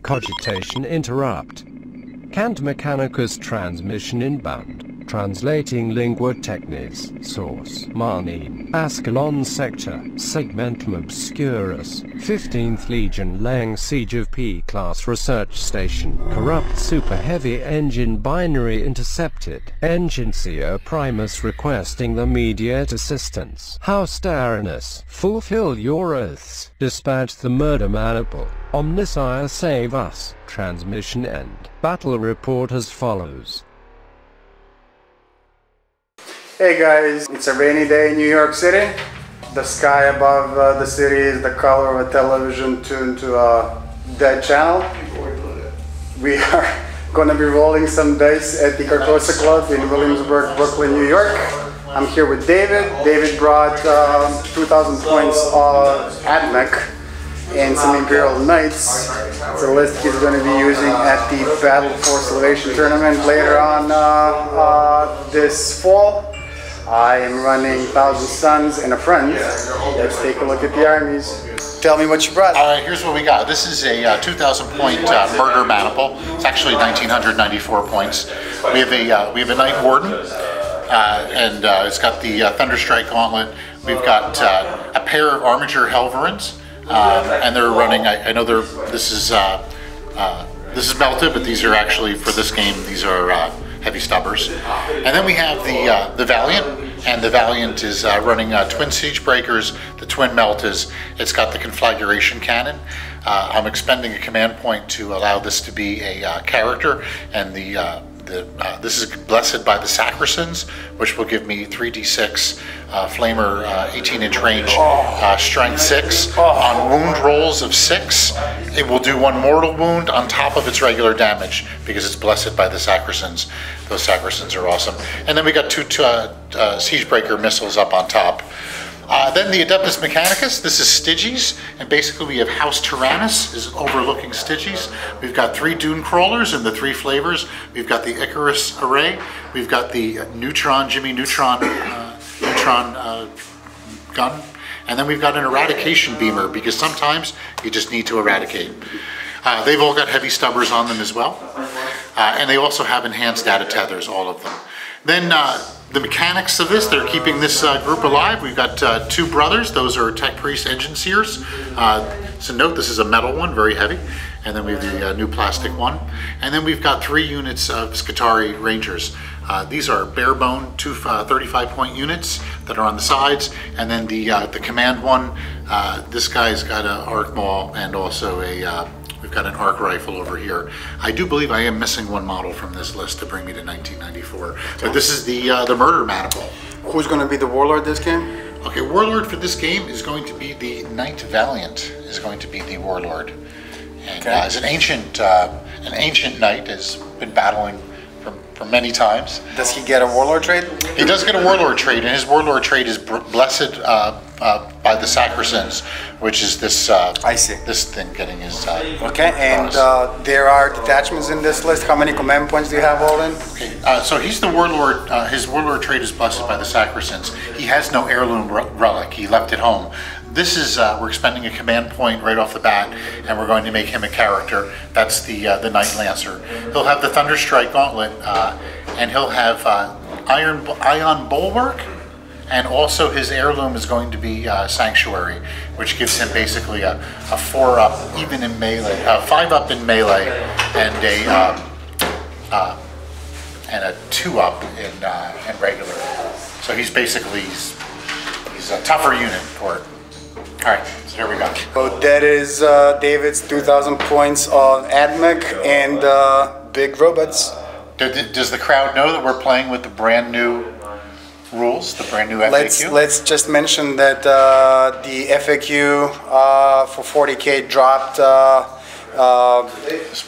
Cogitation interrupt. Canned Mechanicus transmission inbound. Translating lingua technis. Source. Marnin. Ascalon sector. Segmentum obscurus. 15th Legion laying siege of P-class research station. Corrupt super heavy engine binary intercepted. Engineer Primus requesting the immediate assistance. House Tyrannus. Fulfill your oaths. Dispatch the murder maniple. Omnisire save us. Transmission end. Battle report as follows. Hey guys, it's a rainy day in New York City. The sky above the city is the color of a television tuned to a dead channel. We are going to be rolling some dice at the Carcosa Club in Williamsburg, Brooklyn, New York. I'm here with David. David brought 2,000 points of AdMech and some Imperial Knights. It's a list he's going to be using at the Battle for Salvation tournament later on this fall. I am running 1,000 Suns and a friend. Let's take a look at the armies. Tell me what you brought. All right, here's what we got. This is a 2,000 point murder maniple. It's actually 1,994 points. We have a Night Warden, and it's got the Thunderstrike Gauntlet. We've got a pair of Armiger Helverins, and they're running. I know this is melted, but these are actually for this game. These are heavy stubbers. And then we have the Valiant, and the Valiant is running twin siege breakers, the twin meltas. It's got the conflagration cannon. I'm expending a command point to allow this to be a character, and this is blessed by the Saracens, which will give me 3d6 flamer 18-inch range, strength 6 on wound rolls of 6. It will do 1 mortal wound on top of its regular damage because it's blessed by the Saracens. Those Saracens are awesome. And then we got 2 Siegebreaker missiles up on top. Then the Adeptus Mechanicus. This is Styges, and basically we have House Tyrannus is overlooking Styges. We've got 3 Dune Crawlers and the 3 flavors. We've got the Icarus Array. We've got the Jimmy Neutron gun, and then we've got an Eradication Beamer because sometimes you just need to eradicate. They've all got heavy stubbers on them as well, and they also have enhanced data tethers, all of them. Then the mechanics of this, they're keeping this group alive. We've got 2 brothers. Those are Tech Priest Engine Seers. So note, this is a metal one, very heavy. And then we have the new plastic one. And then we've got 3 units of Scutari Rangers. These are bare bone 2 35-point units that are on the sides. And then the command one, this guy's got an arc maul and also we've got an arc rifle over here. I do believe I am missing 1 model from this list to bring me to 1994. But this is the murder maniple. Who's going to be the warlord this game? Okay, warlord for this game is going to be the Knight Valiant. Is going to be the warlord. And as an ancient knight, has been battling for many times. Does he get a warlord trait? He does get a warlord trait, and his warlord trait is blessed by the Saracens, which is this. I see. This thing getting his. Okay, and there are detachments in this list. How many command points do you have all in? Okay, so he's the warlord. His warlord trait is blessed by the Saracens. He has no heirloom relic. He left it home. This is we're expending a command point right off the bat, and we're going to make him a character. That's the Knight Lancer. He'll have the Thunderstrike Gauntlet, and he'll have Ion Bulwark. And also his heirloom is going to be Sanctuary, which gives him basically a 4-up, even in melee, 5-up in melee, and a 2-up in regular. So he's basically he's a tougher unit for it. All right, so here we go. So that is David's 2,000 points of AdMech and big robots. Does the crowd know that we're playing with the brand new rules, the brand new FAQ? Let's just mention that the FAQ for 40K dropped this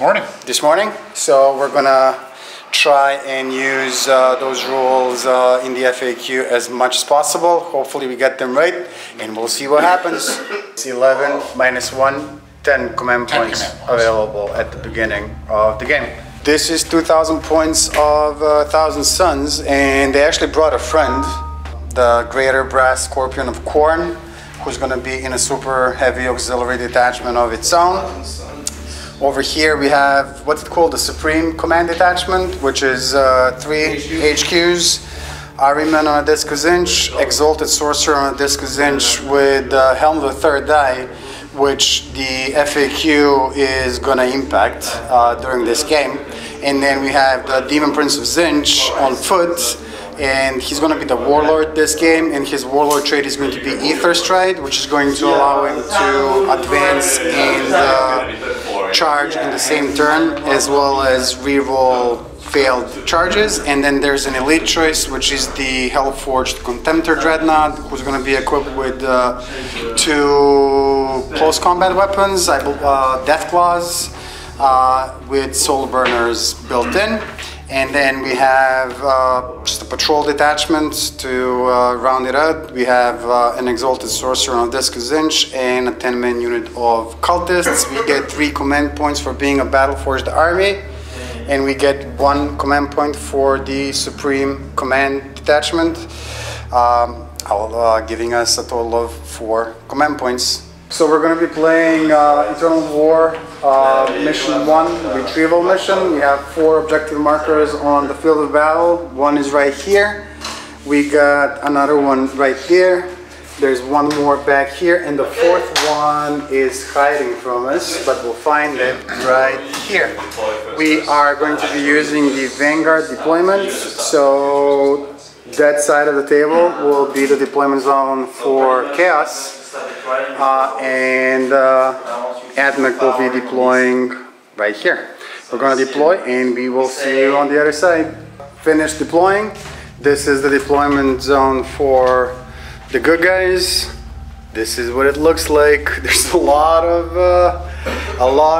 morning. So we're gonna try and use those rules in the FAQ as much as possible. Hopefully we get them right, and we'll see what happens. It's 11 minus 1, 10 command points available at the beginning of the game. This is 2,000 points of 1,000 Suns, and they actually brought a friend, the Greater Brass Scorpion of Khorne, who's going to be in a super heavy auxiliary detachment of its own. Over here we have what's it called, the Supreme Command Detachment, which is 3 HQs. Ahriman on a Discus Inch, Exalted Sorcerer on a Discus Inch with Helm of the Third Eye, which the FAQ is gonna impact during this game. And then we have the Demon Prince of Zinch on foot, and he's going to be the Warlord this game, and his Warlord trait is going to be Ether Stride, which is going to allow him to advance and charge in the same turn, as well as reroll failed charges. And then there's an elite choice, which is the Hellforged Contemptor Dreadnought, who's going to be equipped with 2 close combat weapons, Death Claws, with Soul Burners built in. And then we have just a patrol detachment to round it out. We have an Exalted Sorcerer on a Discus Inch and a 10-man unit of Cultists. We get 3 command points for being a Battle-Forged army, and we get 1 command point for the Supreme Command Detachment, giving us a total of 4 command points. So we're going to be playing Eternal War Mission 1, Retrieval Mission. We have 4 objective markers on the field of battle. One is right here. We got another one right there. There's one more back here, and the 4th one is hiding from us, but we'll find it right here. We are going to be using the Vanguard deployment, so that side of the table will be the deployment zone for Chaos. And AdMech will be deploying right here. We're going to deploy, and we will see you on the other side. Finish deploying. This is the deployment zone for the good guys. This is what it looks like. There's a lot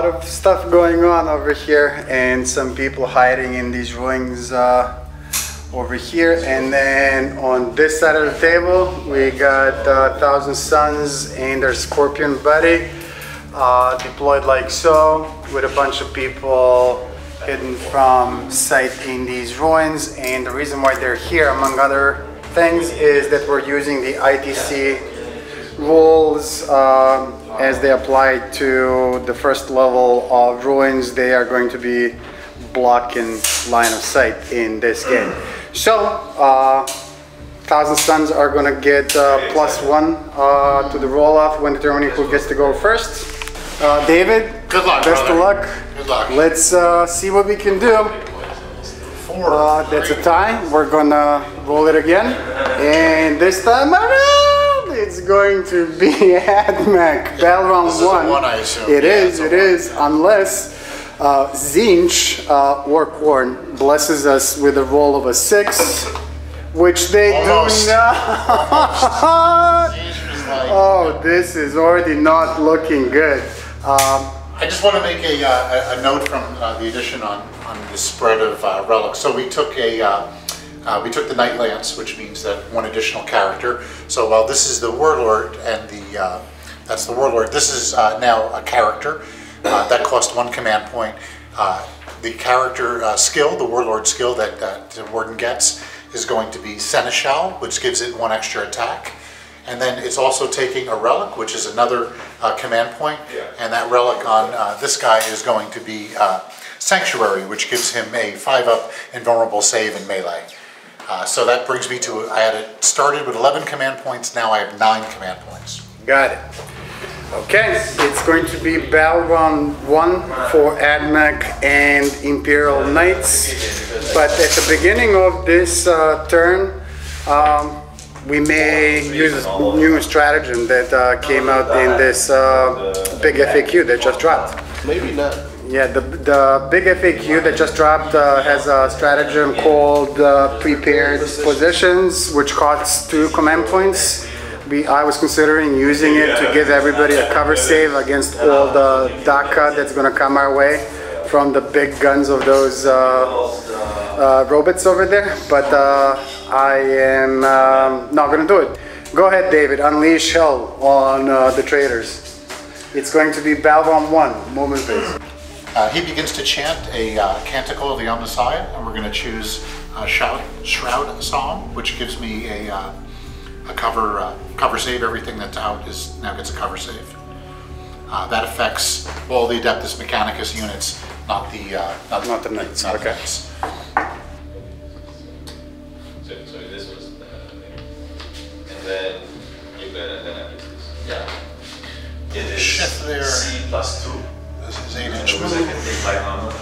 of stuff going on over here, and some people hiding in these ruins over here. And then on this side of the table we got 1,000 Suns and their Scorpion buddy deployed like so, with a bunch of people hidden from sight in these ruins. And the reason why they're here, among other things, is that we're using the ITC rules as they apply to the first level of ruins. They are going to be blocking line of sight in this game. So, 1,000 Suns are going to get +1 to the roll-off when determining who gets to go first. David, good luck, best brother. of luck. Good luck. Let's see what we can do. 4. That's a tie. We're going to roll it again. And this time around, it's going to be AdMech. Battle round 1. I assume. It is, unless Zinch, Orc-Worn, blesses us with a roll of a 6, which they Almost. do not. Oh, this is already not looking good. I just want to make a note from the addition on the spread of relics. So we took the Knight Lance, which means that 1 additional character. So while this is the Warlord and that's the Warlord, this is now a character that cost 1 command point. The character skill, the Warlord skill that the Warden gets, is going to be Seneschal, which gives it 1 extra attack. And then it's also taking a relic, which is another command point. And that relic on this guy is going to be Sanctuary, which gives him a 5-up invulnerable save in melee. So that brings me to, I had it started with 11 command points, now I have 9 command points. Got it. Okay, it's going to be battle round 1 for AdMech and Imperial Knights. But at the beginning of this turn, we may use a new stratagem that came out in this big FAQ that just dropped. Maybe not. Yeah, the big FAQ that just dropped has a stratagem called Prepared Positions, which costs 2 command points. I was considering using it to give everybody a cover save against all the DACA that's going to come our way from the big guns of those robots over there, but I am not going to do it. Go ahead, David, unleash hell on the traitors. It's going to be battle round 1, movement phase. He begins to chant a Canticle of the Omnissiah, and we're going to choose Shroud Psalm, which gives me a cover save. Everything that's out now gets a cover save. That affects all the Adeptus Mechanicus units, not the knights. not the Okay. knights. So this was and then you're gonna this. Yeah. It is Shift there. C+2. This is 8-inch Because I move. can take my armor.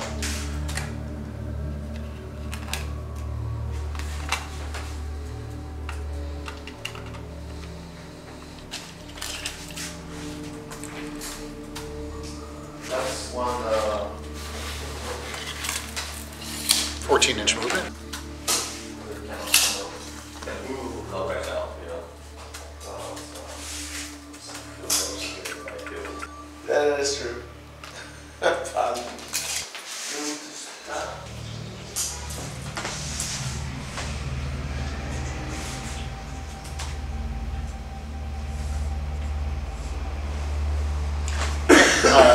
That's one 14-inch movement. can move right now, you know. That is true. Fun.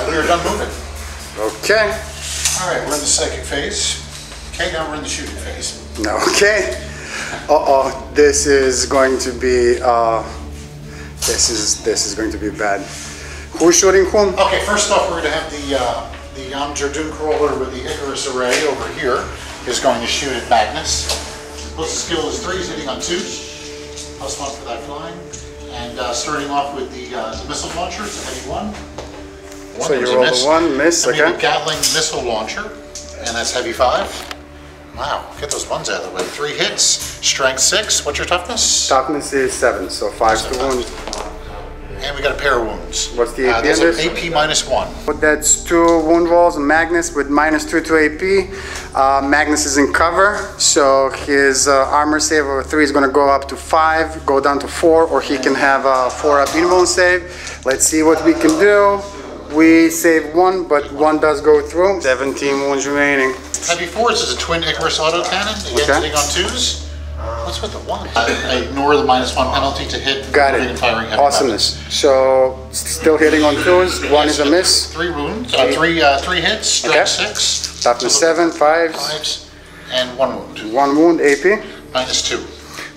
We are done moving. Okay. All right, we're in the psychic phase. Okay, now we're in the shooting phase. Okay. Uh-oh, this is going to be this is going to be bad. Who's shooting whom? Okay, first off, we're going to have the Amjardun crawler with the Icarus array over here is going to shoot at Magnus. Plus skill is 3, he's hitting on 2. +1 for that flying. And starting off with the missile launcher, it's a heavy 1. So you roll the 1, miss, And we have okay. a Gatling missile launcher, and that's heavy 5. Wow, get those ones out of the way. 3 hits, strength 6. What's your toughness? Toughness is 7, so 5 to wound. And we got a pair of wounds. What's the AP on That's this? an AP -1. That's 2 wound rolls on Magnus with -2 to AP. Magnus is in cover, so his armor save over 3 is going to go up to 5, go down to 4, or he can have a 4-up invuln save. Let's see what we can do. We save 1, but 1 does go through. 17 wounds remaining. Heavy 4s is a twin Icarus autocannon, again Okay. hitting on 2s. What's with the 1? I ignore the -1 penalty to hit. Got loading it. and firing heavy Awesomeness. So still hitting on 2s. 1 is a miss. 3 wounds, 3 hits, strength 6. Toughness 7, 5s. 5s, and 1 wound. 1 wound AP. -2.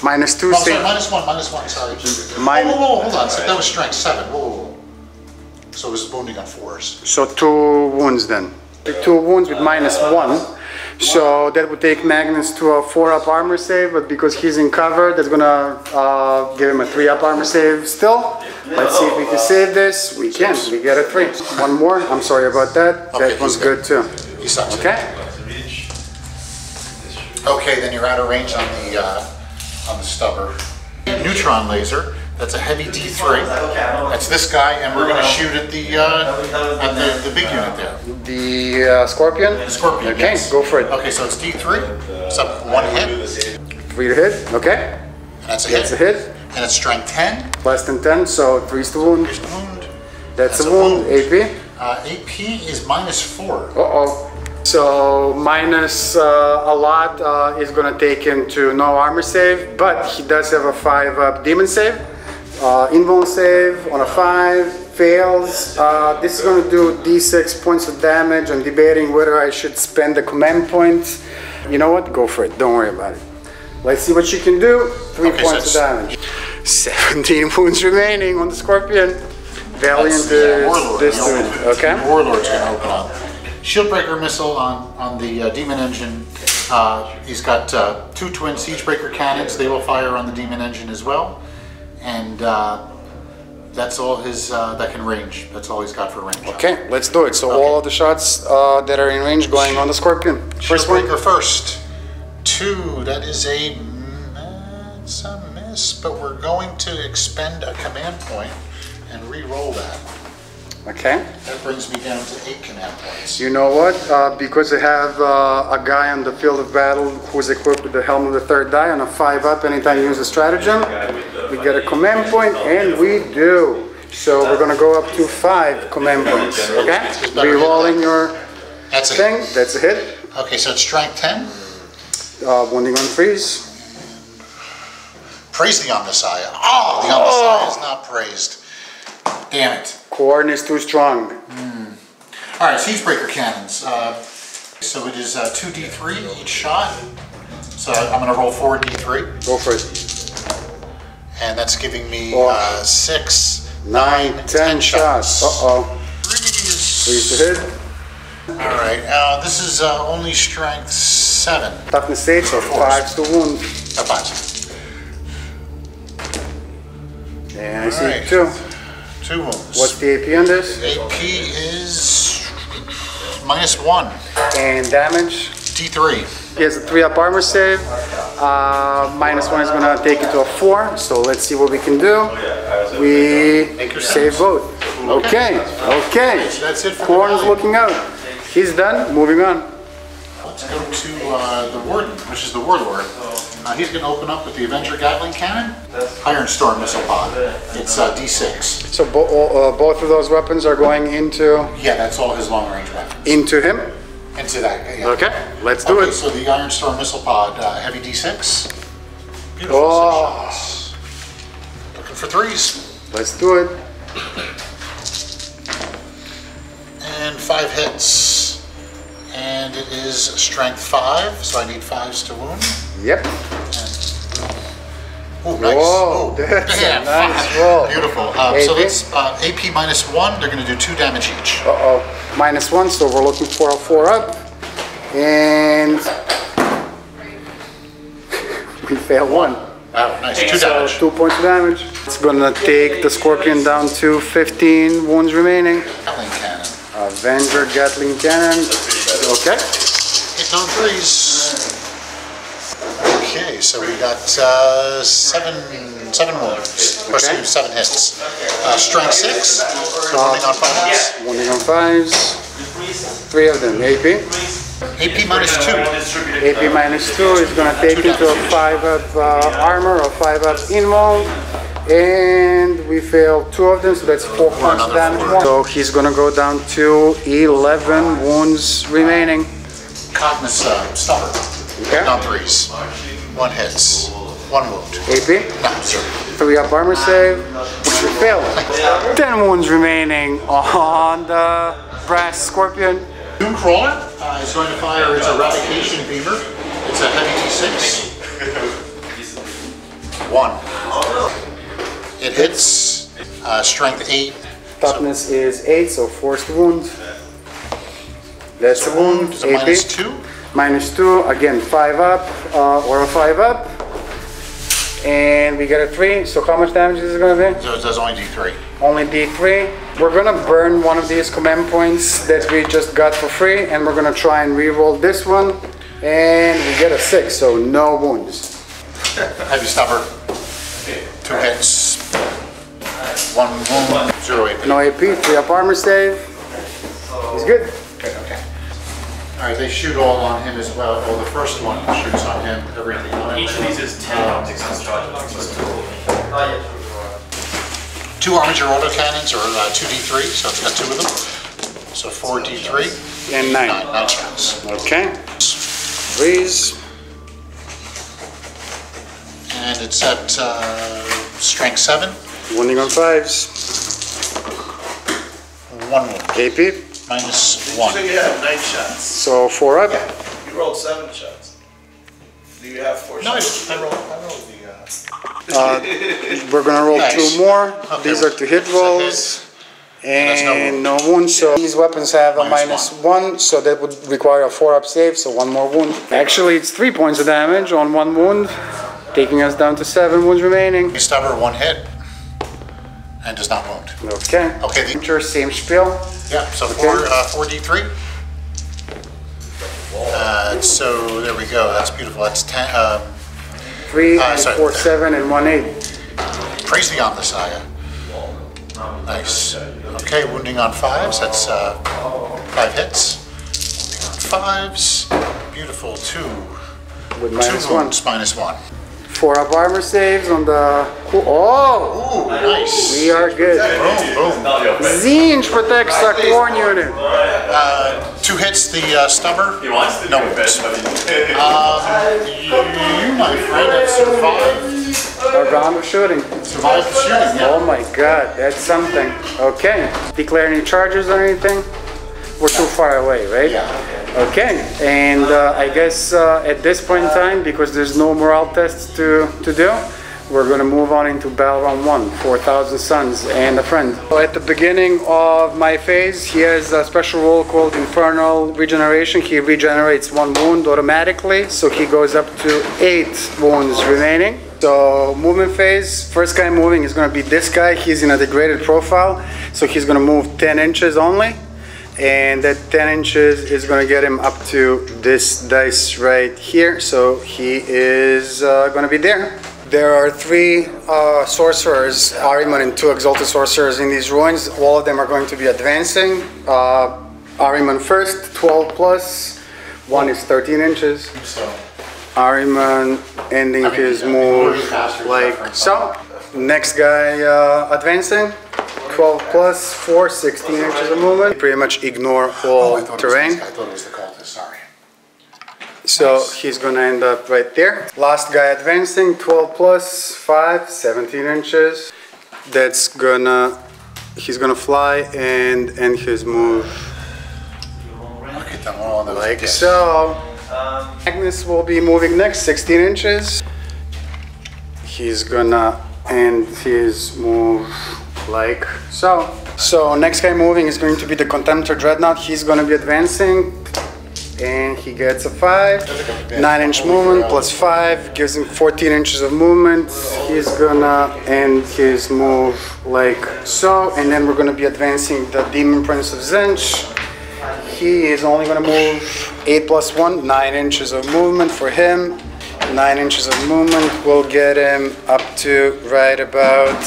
-2 Oh, sorry, save. -1, sorry. Min- Whoa, hold on, so that was strength 7. Whoa. So it was wounding on 4s. So 2 wounds then. 2 wounds with -1. So that would take Magnus to a 4-up armor save, but because he's in cover, that's gonna give him a 3-up armor save still. Let's see if we can save this. We can. We get a 3. 1 more. I'm sorry about that. Okay, That one's he's good. good too. He sucks. Okay. Okay, then you're out of range on the stubber. Neutron laser. That's a heavy D3. That's this guy, and we're going to shoot at the big unit there. The Scorpion? Scorpion. Okay, yes. go for it. Okay, so it's D3. It's up 1 hit. 3 to hit. Okay. And that's a That's a hit. hit. And it's strength 10. Less than 10, so 3's the wound. Here's the wound. That's a wound. AP. AP is -4. Uh-oh. So minus a lot is going to take him to no armor save, but he does have a 5-up demon save. Invuln save on a 5, fails. This is going to do d6 points of damage. I'm debating whether I should spend the command points. You know what? Go for it. Don't worry about it. Let's see what you can do. 3 Okay, points so of damage. 17 wounds remaining on the Scorpion. Valiant is Warlord. this dude. Okay. Warlord's going to open up. Shieldbreaker missile on the demon engine. He's got 2 twin siegebreaker cannons. They will fire on the demon engine as well. And that's all his that can range. That's all he's got for range. Okay, let's do it. So all of the shots that are in range going on the Scorpion. First one. Shieldbreaker first. 2. That is a miss, but we're going to expend a command point and re-roll that. Okay. That brings me down to 8 command points. You know what? Because I have a guy on the field of battle who's equipped with the Helm of the Third Die on a 5-up anytime you use a stratagem, we get a command point, and we do. So we're going to go up to 5 command points. Okay? Re-rolling your That's a thing. hit. That's a hit. Okay, so it's strength 10. Wounding on freeze. Praise the Omnissiah. Oh, the Omnissiah is not praised. Damn it. Corn is too strong. All right, siegebreaker cannons. So it is 2d3 each shot. So I'm going to roll 4d3. Go for it. And that's giving me 6, 9, 10 shots. Uh-oh. Please to hit. Alright, this is only strength 7. Toughness 8, so 5 to wound. 5. And I see Alright. 2. 2 wounds. What's the AP on this? AP is -1. And damage? D3. He has a 3-up armor save. -1 is gonna take it to a 4. So let's see what we can do. We save both. Okay, okay. So that's it for Corn's the looking out. He's done. Moving on. Let's go to the Warden, which is the Warlord. He's going to open up with the Avenger Gatling Cannon, Iron Storm Missile Pod. It's D6. So both of those weapons are going into Yeah, that's all his long range weapons. into him. Into that, yeah. Okay, let's do Okay, it. so the Iron Storm Missile Pod, heavy D6. Beautiful. Oh. 6 shots. Looking for 3s. Let's do it. And 5 hits. And it is strength 5, so I need 5s to wound. Yep. Oh, nice. Whoa, Oh, that's a damn, nice 5. roll. Beautiful. AP? So let's AP -1. They're going to do 2 damage each. Uh-oh. -1, so we're looking for a 4-up. And we fail 1. Wow, nice. 2 So damage. 2 points of damage. It's gonna take the Scorpion down to 15 wounds remaining. Gatling Cannon. Avenger Gatling Cannon. Okay. Hitting on 3s. Okay, so we got 7 wounds. Or Okay. 7 hits. Strength 6. Wounding on 5s. Wounding on 5s. 3 of them. AP. AP -2. AP -2 is gonna take into a 5-up armor or 5-up invuln. And we failed 2 of them, so that's 4 points of another damage. 4. So he's gonna go down to 11 wounds remaining. Cognis Stubber. Okay. Hitting on 3s. 1 hits. 1 wound. AP. No, sorry. 3-up armor save, which we failed. 10 wounds remaining on the brass Scorpion. Doom Crawler is going to fire its Eradication Beamer. It's a heavy D6. 1. It hits strength 8. Toughness is 8, so forced wound. That's a wound. It's a -2. -2, again 5-up or a 5-up. And we get a 3, so how much damage is it gonna be? So it does only D3. Only D3. We're gonna burn one of these command points that we just got for free, and we're gonna try and re-roll this one. And we get a 6, so no wounds. Heavy Stubber. 2 hits. 1 wound. 0 AP. No AP, 3-up armor save. He's good. Good, okay. Alright, they shoot all on him as well. Well, the first one shoots on him, everything on him. Each of these is 10 2 Armiger autocannons, or 2D3, so it's got 2 of them. So 4 D3. And 9. 9 shots. Okay. 3s. And it's at strength 7. Wounding on 5s. 1 wound. AP. -1. So you have 9 shots. So 4-up. You rolled 7 shots. Do you have 4 No, shots? I rolled the... We're gonna roll Nice. 2 more. Okay, These are to hit it's a hit. rolls. that's no And no wounds. So these weapons have a -1. -1, so that would require a 4-up save, so 1 more wound. Actually, it's 3 points of damage on 1 wound, taking us down to 7 wounds remaining. Stubber 1 hit. And does not wound. Okay. Okay, Same spiel. Yeah, so 4 D3. So there we go. That's beautiful. That's 10. 3, sorry. 4, 7, and 1, 8. Praise the Omnissiah. Nice. Okay, wounding on 5s. That's 5 hits. Wounding on 5s. Beautiful. 2. With 2 -1. wounds, -1. 4-up armor saves on the... Oh! Ooh, nice. We are good. Boom, boom. Zinj protects the corn unit. 2 hits the stubber. No wounds. You, my friend, have survived. A round of shooting. Survived the shooting, yeah. Oh my god, that's something. Okay. Declare any charges or anything? We're too far away, right? Yeah. Okay, and I guess at this point in time, because there's no morale tests to do, we're gonna move on into battle round 1, 4,000 suns and a friend. So at the beginning of my phase, he has a special roll called Infernal Regeneration. He regenerates 1 wound automatically, so he goes up to 8 wounds remaining. So movement phase, first guy moving is gonna be this guy. He's in a degraded profile, so he's gonna move 10 inches only. And that 10 inches is gonna get him up to this dice right here. So he is gonna be there. There are 3 sorcerers, Ahriman and 2 exalted sorcerers in these ruins. All of them are going to be advancing. Ahriman first, 12 plus. 1 is 13 inches. Ahriman ending his move like so. Next guy advancing. 12 plus 4, 16 inches of movement. Pretty much ignore all terrain. I thought it was the cultist, sorry. So he's gonna end up right there. Last guy advancing, 12 plus 5, 17 inches. That's gonna, he's gonna fly and end his move Look at them all on those like discs. so. Magnus will be moving next, 16 inches. He's gonna end his move like so. So next guy moving is going to be the Contemptor Dreadnought. He's going to be advancing and he gets a 5. 9-inch movement plus 5 gives him 14 inches of movement. He's gonna end his move like so, and then we're going to be advancing the Demon Prince of Zinch. He is only going to move 8 plus 1, 9 inches of movement for him. 9 inches of movement will get him up to right about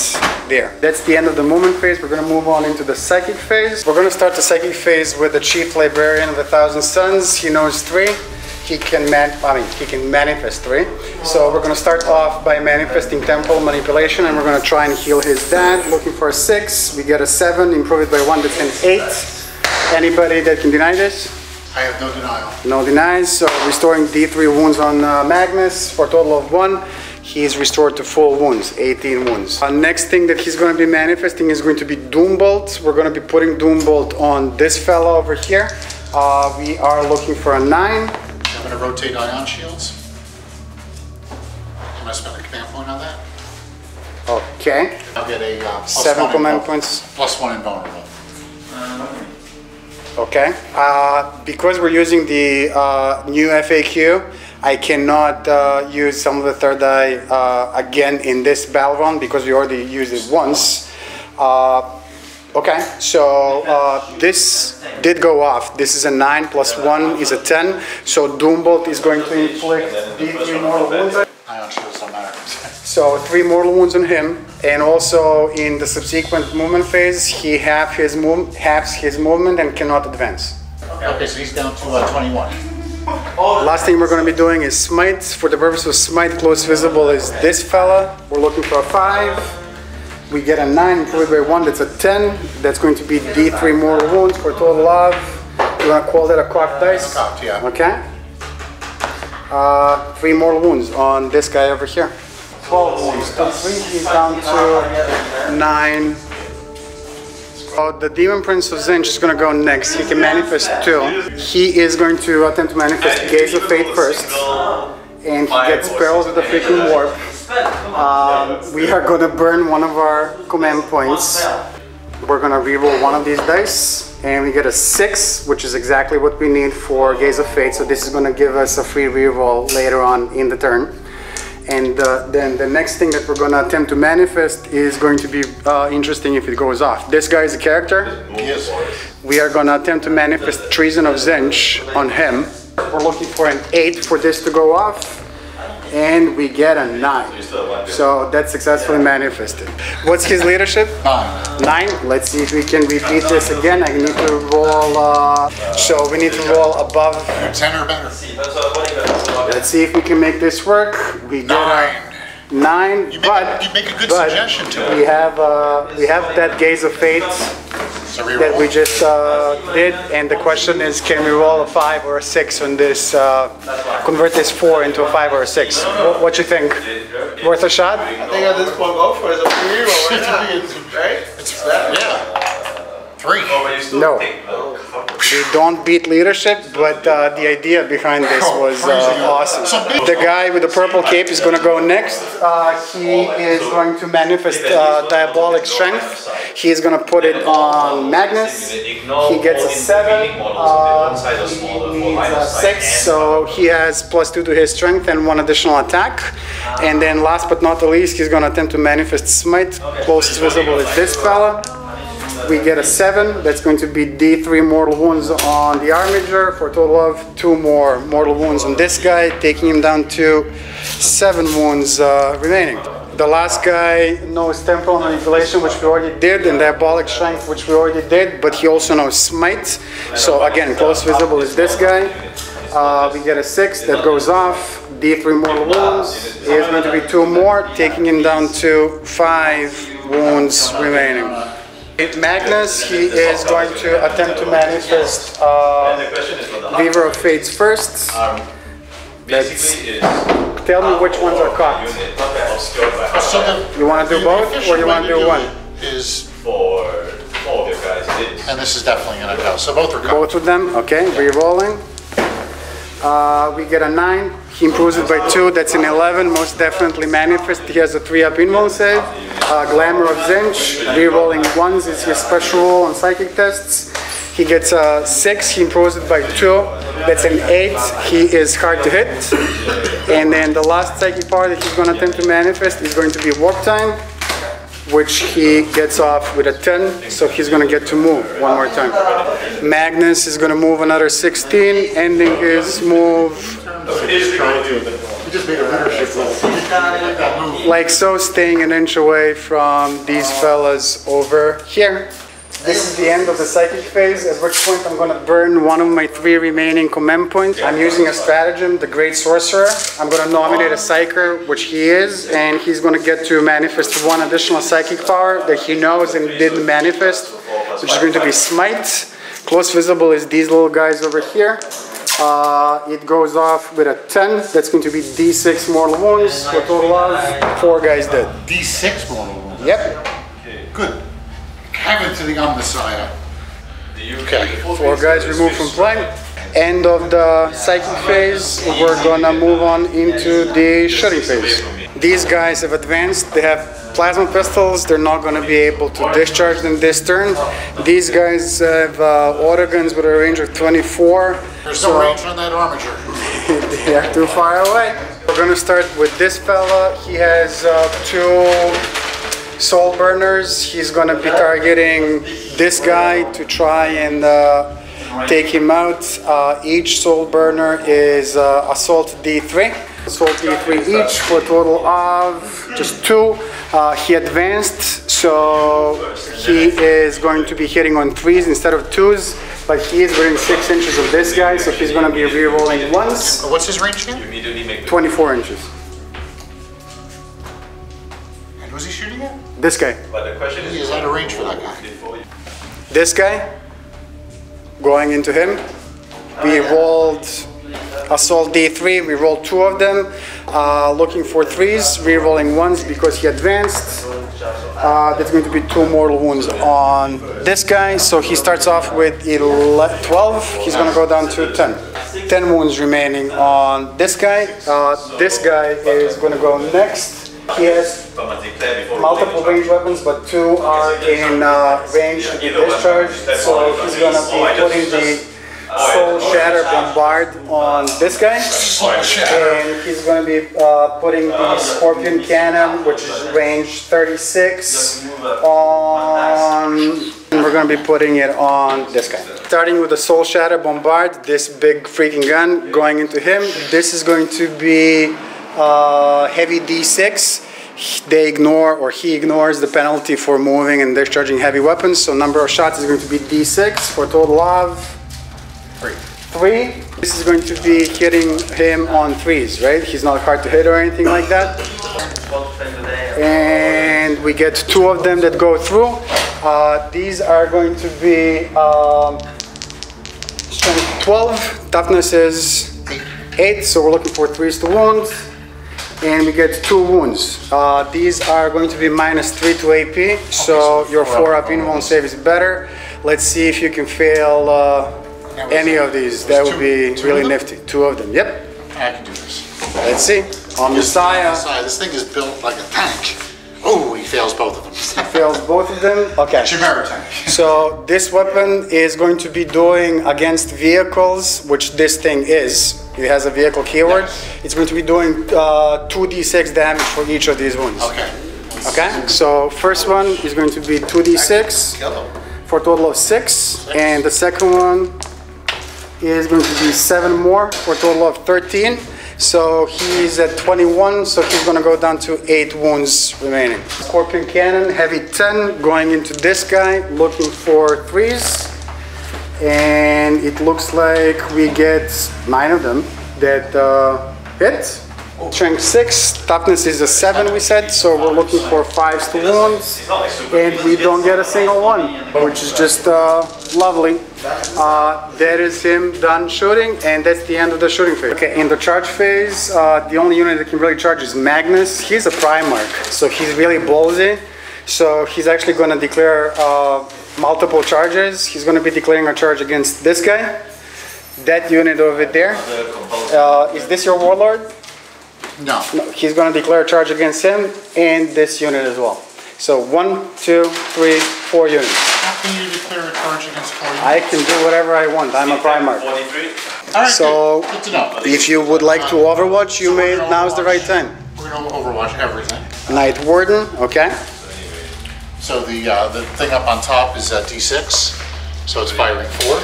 there. That's the end of the movement phase. We're going to move on into the psychic phase. We're going to start the psychic phase with the Chief Librarian of the Thousand Suns. He knows 3. He can manifest 3. So we're going to start off by manifesting temporal manipulation, and we're going to try and heal his dad. Looking for a 6. We get a 7. Improve it by 1. That's an 8. Anybody that can deny this? I have no denial. No denies. So restoring D3 wounds on Magnus for a total of 1. He is restored to full wounds, 18 wounds. Next thing that he's going to be manifesting is going to be Doombolt. We're going to be putting Doombolt on this fella over here. We are looking for a 9. I'm going to rotate ion shields. I'm going to spend a command point on that. Okay. I'll get a plus 7 1 command invul- points. Plus 1 invulnerable. Okay. Because we're using the new FAQ, I cannot use some of the third eye again in this battle round because we already used it once. Okay, so this did go off. This is a 9 plus 1 is a 10. So Doombolt is going to inflict D3 mortal wounds. Ion shields don't matter. So 3 mortal wounds on him, and also in the subsequent movement phase, he halves his movement and cannot advance. Okay, so he's down to 21. Last thing we're going to be doing is smite. For the purpose of smite, close visible is this fella. We're looking for a 5. We get a 9, improved by 1, that's a 10. That's going to be D3 mortal wounds for a total of, you want to call that a cocked dice? Cocked, yeah. Okay. 3 mortal wounds on this guy over here. 12 wounds. So 3, he's down to 9. The Demon Prince of Zinch is going to go next. He can manifest 2. He is going to attempt to manifest Gaze of Fate first. And he gets Perils of the freaking Warp. We are going to burn one of our command points. We're going to reroll one of these dice. And we get a 6, which is exactly what we need for Gaze of Fate. So this is going to give us a free reroll later on in the turn. And then the next thing that we're going to attempt to manifest is going to be interesting if it goes off. This guy is a character. Yes. We are going to attempt to manifest Treason of Zinch on him. We're looking for an 8 for this to go off. And we get a 9. So that's successfully manifested. What's his leadership? 9. 9. Let's see if we can repeat this again. I need to roll, so we need to roll above. 10 or better. Let's see if we can make this work. We get a 9, You but make a good suggestion to we it. have that Gaze of Fate It's a reroll. that we just did, and the question is, can we roll a 5 or a 6 on this? Convert this 4 into a 5 or a 6. What you think? Worth a shot? I think at this point, go for it. It's a free reroll right now. Right? Yeah. 3. No. We don't beat leadership, but the idea behind this was awesome. The guy with the purple cape is going to go next. He is going to manifest diabolic strength. He's going to put it on Magnus. He gets a 7. He needs a 6, so he has +2 to his strength and 1 additional attack. And then last but not the least, he's going to attempt to manifest Smite. Closest visible is this fella. We get a 7, that's going to be D3 mortal wounds on the Armiger for a total of 2 more mortal wounds on this guy, taking him down to 7 wounds remaining. The last guy knows Temporal Manipulation, which we already did, and Diabolic Strength, which we already did, but he also knows Smite. So again, close visible is this guy. We get a 6, that goes off. D3 mortal wounds is going to be 2 more, taking him down to 5 wounds remaining. Magnus, he is going to attempt to manifest Weaver of Fates first. Tell me which ones are cocked. You want to do both, or you want to do one? Is for all of your guys, and this is definitely going to go. So both are cocked. Both of them, okay, re-rolling. We get a 9, he improves it by 2, that's an 11, most definitely manifest. He has a 3-up invuln save. Glamour of Zinch, re-rolling 1s is his special roll on psychic tests. He gets a 6, he improves it by 2, that's an 8, he is hard to hit. And then the last psychic power that he's going to attempt to manifest is going to be Warp Time, which he gets off with a 10, so he's going to get to move one more time. Magnus is going to move another 16, ending his move like so, staying an inch away from these fellas over here. This is the end of the psychic phase, at which point I'm going to burn one of my 3 remaining command points. I'm using a stratagem, the Great Sorcerer. I'm going to nominate a Psyker, which he is, and he's going to get to manifest 1 additional psychic power that he knows and didn't manifest, which is going to be Smite. Close visible is these little guys over here. It goes off with a 10, that's going to be D6 mortal wounds, for a total of 4 guys dead. D6 mortal wounds? Yep. Good. Heaven to the Messiah. Okay, 4 guys removed from play. End of the psychic phase, we're gonna move on into the shooting phase. These guys have advanced, they have plasma pistols, they're not gonna be able to discharge them this turn. These guys have auto guns with a range of 24. There's no range on that Armiger. They are too far away. We're gonna start with this fella. He has 2 soul burners. He's going to be targeting this guy to try and take him out. Each soul burner is assault D3. Assault D3 each for a total of just 2. He advanced, so he is going to be hitting on 3s instead of 2s. But he is within 6 inches of this guy, so he's going to be re-rolling 1s. What's his range again? 24 inches. And who's he shooting at? This guy. But the question Is that a range for that guy? This guy, going into him, we rolled assault D3, we rolled 2 of them, looking for 3s, re-rolling 1s because he advanced. That's going to be 2 mortal wounds on this guy, so he starts off with 12, he's going to go down to 10. 10 wounds remaining on this guy. This guy is going to go next. He has multiple range weapons, but 2 are in range to be discharged, so he's going to be putting the Soul Shatter Bombard on this guy, and he's going to be putting the Scorpion Cannon, which is range 36, on, and we're going to be putting it on this guy. Starting with the Soul Shatter Bombard, this big freaking gun, going into him. This is going to be heavy D6. They ignore, or he ignores, the penalty for moving and discharging heavy weapons, so number of shots is going to be D6 for a total of 3. This is going to be hitting him on 3s, right? He's not hard to hit or anything like that. And we get 2 of them that go through. These are going to be strength 12, toughness is 8, so we're looking for 3s to wound. And we get 2 wounds. These are going to be -3 to AP, so your 4-up invuln save is better. Let's see if you can fail any of these. That would be really nifty. 2 of them. Yep. I can do this. Let's see. On Messiah. This thing is built like a tank. Oh, he fails both of them. Fails both of them. Okay. Chimera tank. So this weapon is going to be doing against vehicles, which this thing is. It has a vehicle keyword. Yes. It's going to be doing 2d6 damage for each of these wounds. Okay. Okay. So first one is going to be 2d6 for a total of 6, and the second one is going to be 7 more for a total of 13. So he's at 21, so he's going to go down to 8 wounds remaining. Scorpion cannon, heavy 10, going into this guy, looking for 3s. And it looks like we get 9 of them that hit. Strength 6, toughness is a 7 we said, so we're looking for 5s to wounds. And we don't get a single one, which is just lovely. That is him done shooting, and that's the end of the shooting phase. Okay, in the charge phase, the only unit that can really charge is Magnus. He's a Primarch, so he's really ballsy. So he's actually going to declare multiple charges. He's going to be declaring a charge against this guy, that unit over there. Is this your Warlord? No. No. He's going to declare a charge against him and this unit as well. So 1, 2, 3, 4 units. How can you declare a charge against 4 units? I can do whatever I want. I'm a Primarch. All right, So good to know. if you would like to Overwatch, you may. Now's the right time. We're going to Overwatch everything. Night Warden. Okay. So the thing up on top is D6. So it's firing 4.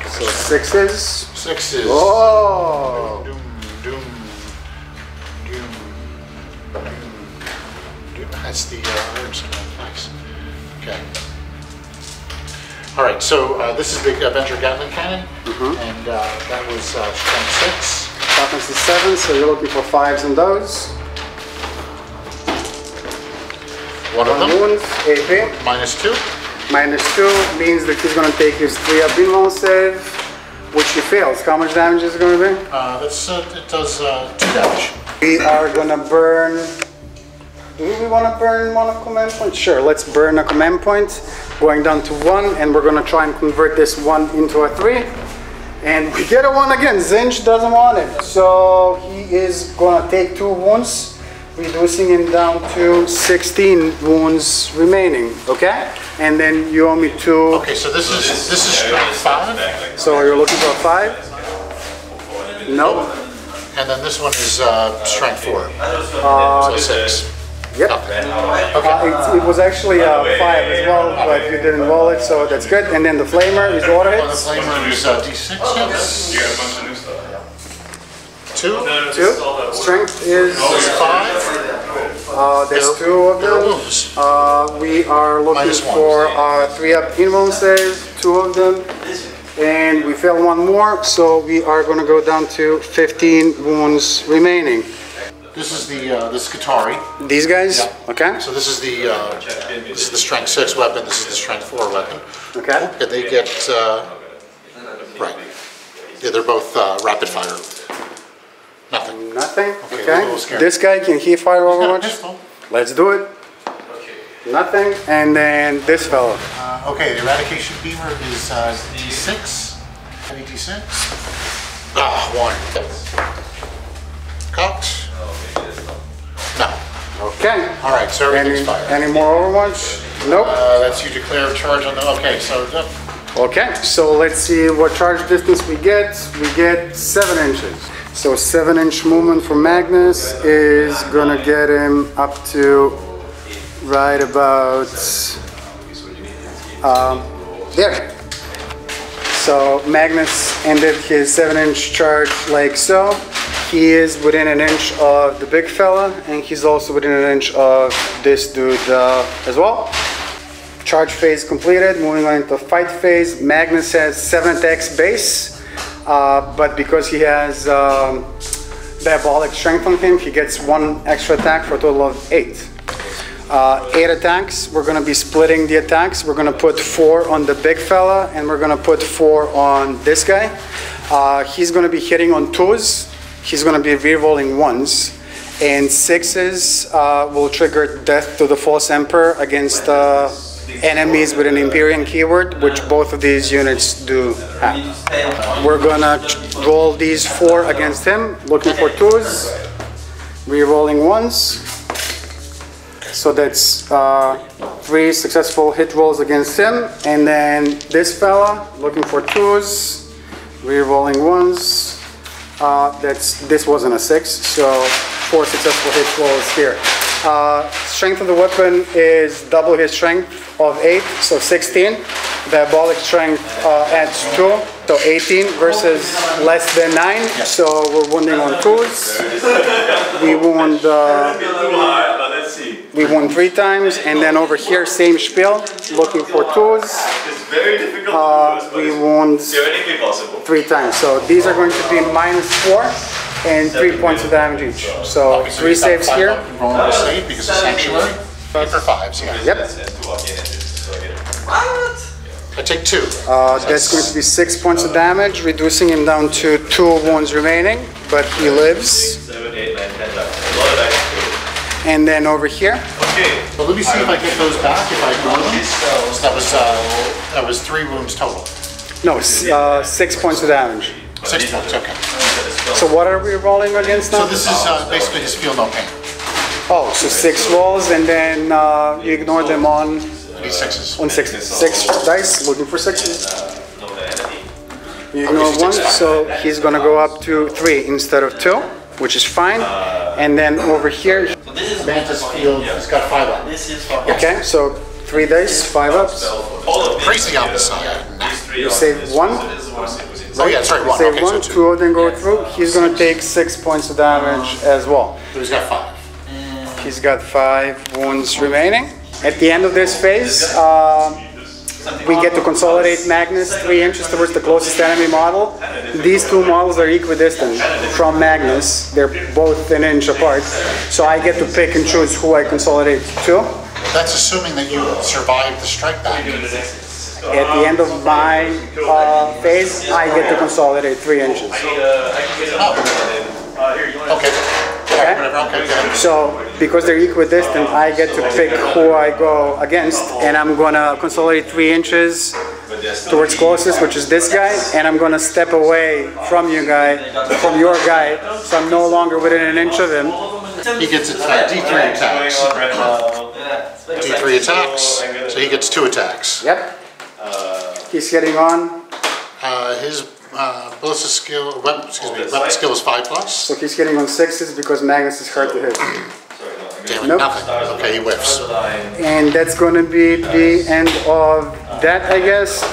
So 6s. 6s. Oh. Doom, doom, doom, doom, doom. That's the nice. Okay. All right. So this is the Avenger Gatling cannon, and that was strength 6. Toughness is 7, so you're looking for 5s in those. 1 of them. Wounds, AP. -2. -2 means that he's going to take his 3-up invuln save, which he fails. How much damage is it going to be? It does 2 damage. We are going to burn... Do we want to burn one command point? Sure, let's burn a command point. Going down to 1, and we're going to try and convert this 1 into a 3. And we get a 1 again. Zinch doesn't want it. So he is going to take 2 wounds, reducing him down to 16 wounds remaining, okay? And then you owe me 2. Okay, so this is strength 5. So you're looking for a 5? Nope. And then this one is strength 4. So 6. Yep. It was actually a 5 as well, but you didn't roll it, so that's good. And then the flamer is auto The hits. flamer is D6 hits. 2. 2. Strength is 5. there's 2 of them. We are looking -1. for a 3-up invuln save, 2 of them. And we fail 1 more, so we are going to go down to 15 wounds remaining. This is the Skitari. These guys? Yeah. Okay. So this is the strength 6 weapon. This is the strength 4 weapon. Okay. And they get right. Yeah, they're both rapid fire. Nothing. Nothing? Okay, Okay. a little scared. This guy, can he fire He's got a Overwatch? pistol. Let's do it. Nothing. And then this fellow. Okay, the eradication beamer is D6. Any D6? Ah, 1. Cocked. No. Okay. All right, so everything's fired. Any more Overwatch? Nope. That's you declare a charge on the. Okay, so. Okay, so let's see what charge distance we get. We get 7 inches. So 7-inch movement for Magnus is gonna get him up to right about there. So Magnus ended his 7-inch charge like so. He is within an inch of the big fella, and he's also within an inch of this dude as well. Charge phase completed, moving on into fight phase. Magnus has 7 attacks base, but because he has diabolic strength on him, he gets 1 extra attack for a total of 8. 8 attacks. We're going to be splitting the attacks. We're going to put 4 on the big fella, and we're going to put 4 on this guy. He's going to be hitting on 2s. He's going to be re-rolling 1s, and 6s will trigger Death to the False Emperor against enemies with an Imperial keyword, which both of these units do have. We're gonna roll these 4 against him, looking for 2s, re-rolling 1s. So that's 3 successful hit rolls against him, and then this fella looking for 2s, re-rolling 1s. This wasn't a 6, so 4 successful hit rolls here. Strength of the weapon is double his strength of 8, so 16. Diabolic strength adds 2, so 18 versus less than 9. So we're wounding on 2s. We wound 3 times, and then over here same spiel, looking for 2s. We wound 3 times. So these are going to be -4 and 3 points of damage each. So 3 saves here. Rolling a save because of sanctuary. For 5s, yeah. Yep. I take 2. That's going to be 6 points of damage, reducing him down to 2 wounds remaining, but he lives. And then over here. Well, let me see if I get those back, if I ignore them. So that was 3 wounds total. No, 6 points of damage. 6 points, okay. So what are we rolling against now? So this is basically just feel no pain. Oh, so 6 rolls, and then you ignore them on These 6s. on 6s. 6 dice, looking for 6s. You ignore 1, so he's gonna go up to 3 instead of 2, which is fine. And then over here, Mantis field, he's got 5 up. okay, so 3 dice, 5 ups. Crazy on the side. You save 1. Oh yeah, sorry, 1. Save Okay, 1, so 2. 2 of them go through. He's gonna take 6 points of damage as well. So he's got 5. He's got 5 wounds remaining. At the end of this phase, we get to consolidate Magnus 3 inches towards the closest enemy model. These 2 models are equidistant from Magnus. They're both an inch apart. So I get to pick and choose who I consolidate to. That's assuming that you survived the strike back. At the end of my phase, I get to consolidate 3 inches. Okay. Okay? Okay. So, because they're equidistant, I get to pick who I go against, and I'm gonna consolidate 3 inches towards closest, which is this guy, and I'm gonna step away from your guy, so I'm no longer within an inch of him. He gets D3 attacks. D3 attacks, so he gets 2 attacks. Yep. He's hitting on. His ballistic skill, weapon skill is 5+. So he's hitting on 6s because Magnus is hard to hit. Damn it, Nope. nothing. Okay, he whiffs. And that's gonna be the end of that, I guess.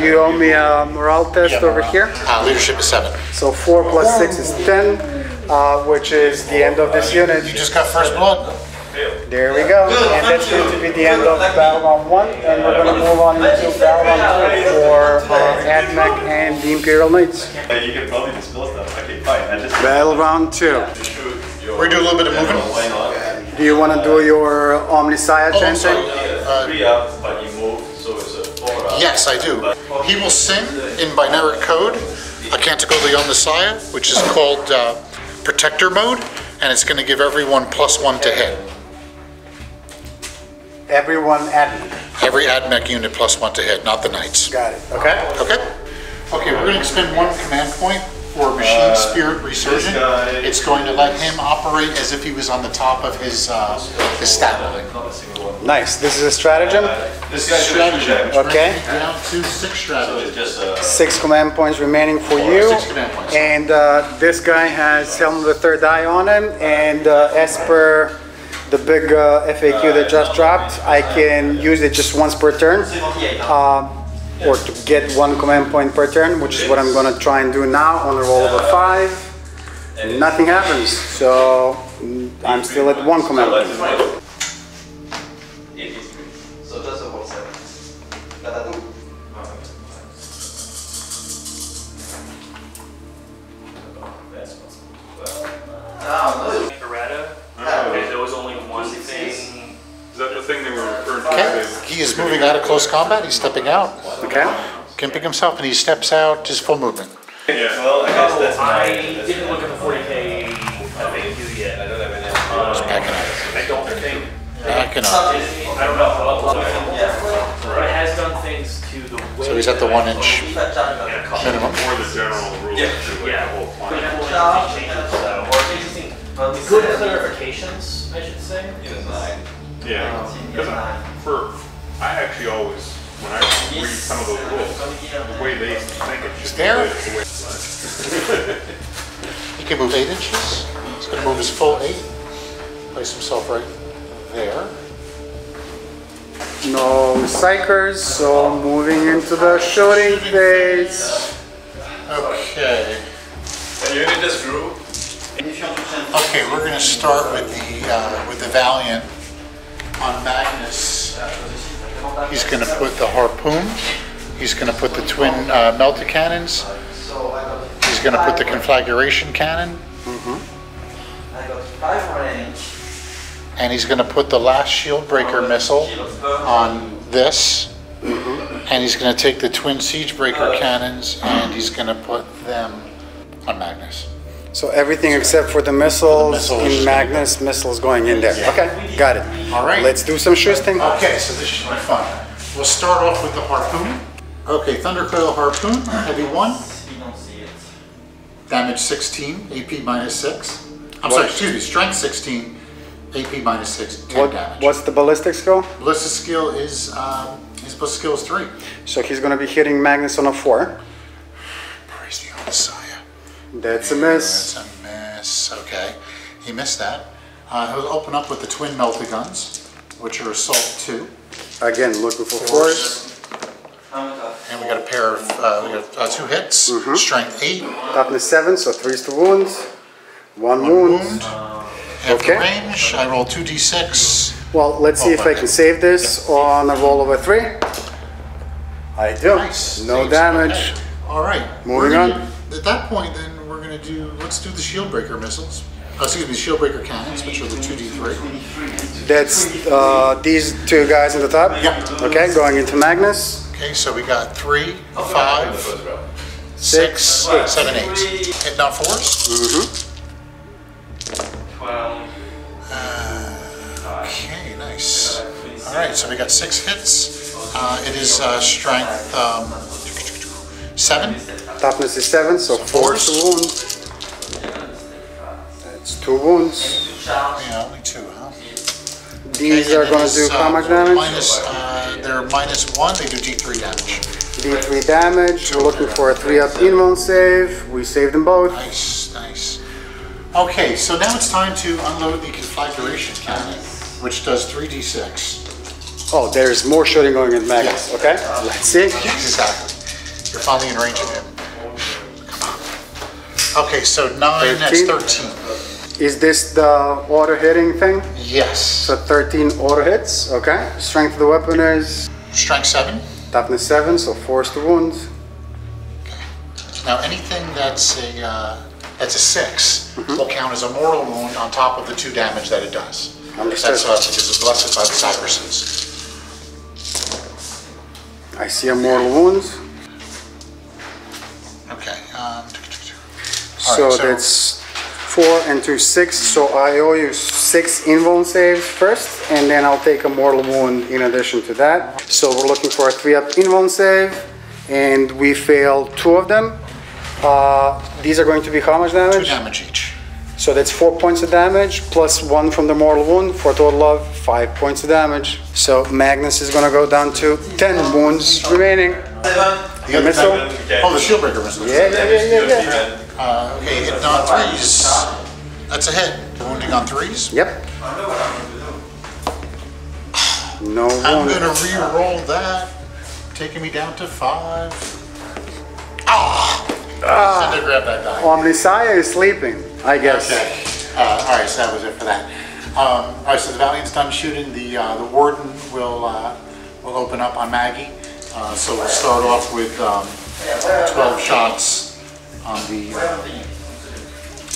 You owe me a morale test over here. Leadership is 7. So 4 plus 6 is 10, which is the end of this unit. You just got first blood. There we go. And that's going to be the end of Battle Round 1. And we're going to move on into Battle Round 2 for AdMech and the Imperial Knights. You can probably dispel stuff. Okay, fine. Battle Round 2. We're doing a little bit of moving. Do you want to do your Omniscience chanting? But you move, so it's a 4 Yes, I do. He will sing in binary code a Canticle of the Omnissiah, which is called Protector Mode, and it's going to give everyone +1 to hit. Everyone AdMech. Every AdMech unit +1 to hit, not the Knights. Got it. Okay. Okay? Okay, we're going to expend 1 command point for Machine Spirit Resurgent. It's going to let him operate as if he was on the top of his stat line. Nice. This is a stratagem. This is stratagem. Okay. Down to 6 stratagem. 6 command points remaining for you. 6 command points. And this guy has Helm of the Third Eye on him. And as per the big FAQ that just dropped, I can use it just once per turn. Or to get 1 command point per turn, which is what I'm going to try and do now on a roll of a 5. Nothing happens. So I'm still at 1 command point. So that's a whole 7. Errata. Okay, there was only one thing. Is that the thing they were referring to? Okay, he is moving out of close combat, he's stepping out. Okay. Can pick himself and he steps out, his full movement. Yeah, well, I guess that's I didn't look at the 40K FAQ yet. Backing up. I don't think. Backing up. I don't know. he's at the 1 inch minimum. Or the general rule to like the whole plan. Good clarifications, I should say. Yeah, because I actually always, when I read some of those rules, the way they think it should be, There. is the way it's He can move 8 inches. He's going to move his full 8. Place himself right there. No psychers, so moving into the shooting phase. Okay. And you need this group? Okay, we're going to start with the Valiant on Magnus. He's going to put the harpoon. He's going to put the twin melta cannons. He's going to put the conflagration cannon. And he's going to put the last shield breaker missile on this. And he's going to take the twin siege breaker cannons and he's going to put them on Magnus. So everything except for the missiles The missiles. in Magnus, missiles going in there. Yeah. Okay, got it. All right. Let's do some shooting. Okay, so this should be fun. We'll start off with the harpoon. Okay, Thundercoil harpoon, heavy 1. Damage 16, AP minus 6. I'm sorry, excuse me, strength 16, AP minus 6, 10 damage. What's the ballistic skill? Ballistic skill is, his ballistic skill is 3. So he's going to be hitting Magnus on a 4. Praise the Messiah. That's a miss. That's a miss, okay. He missed that. He'll open up with the twin melta guns, which are assault 2. Again, looking for force. And we got a pair of, we got 2 hits, strength 8. Toughness 7, so 3's to wounds. 1 wound. After Okay. range, I roll 2d6. Well, let's see if I can save this on a roll of a 3. I do. Nice. No Saves. damage. Okay. All right. Moving We're on. gonna- At that point, then we're going to do. Let's do the shield breaker missiles. Excuse me, shield breaker cannons, which are the 2d3. That's these 2 guys in the top? Yeah. Okay, going into Magnus. Okay, so we got 3, 5, 6, 7, 8. Hitting on 4s. Okay, nice. All right, so we got 6 hits. It is strength 7. Toughness is 7, so 4's to wound. That's 2 wounds. Yeah, only 2, huh? These Okay, are and going it to do is, how much damage? They're -1, they do D3 damage. D3 damage. We're looking for a 3-up invuln save. We saved them both. Nice, nice. Okay, so now it's time to unload the conflagration cannon, which does 3d6. Oh, there's more shooting going in Magnus. Yeah. Okay, let's see. Exactly. You're finally in range of him. Come on. Okay, so 9, that's 13. Is this the auto hitting thing? Yes. So 13 auto hits. Okay. Strength of the weapon is Strength 7. toughness 7, so 4's to wound. Now anything that's a 6 will count as a mortal wound on top of the 2 damage that it does. Understood. That's because it's blessed by the Cypresses. I see a mortal wound. Okay. So that's 4 and 2, 6. So I owe you 6 invuln saves first, and then I'll take a mortal wound in addition to that. So we're looking for a 3-up invuln save, and we failed 2 of them. These are going to be how much 2 damage? damage each. So that's 4 points of damage plus 1 from the mortal wound for a total of 5 points of damage. So Magnus is going to go down to 10 wounds remaining. The other missile? Oh, the shield breaker missile. Yeah. Okay, hitting on 3s. That's a hit. Wounding on 3s. Yep. No I'm wound. gonna re-roll that, taking me down to 5. I had to grab that die. Omnisaya is sleeping, I guess. Okay. All right, so that was it for that. All right, so the Valiant's done shooting. The Warden will open up on Maggie. So we'll start off with 12 shots on the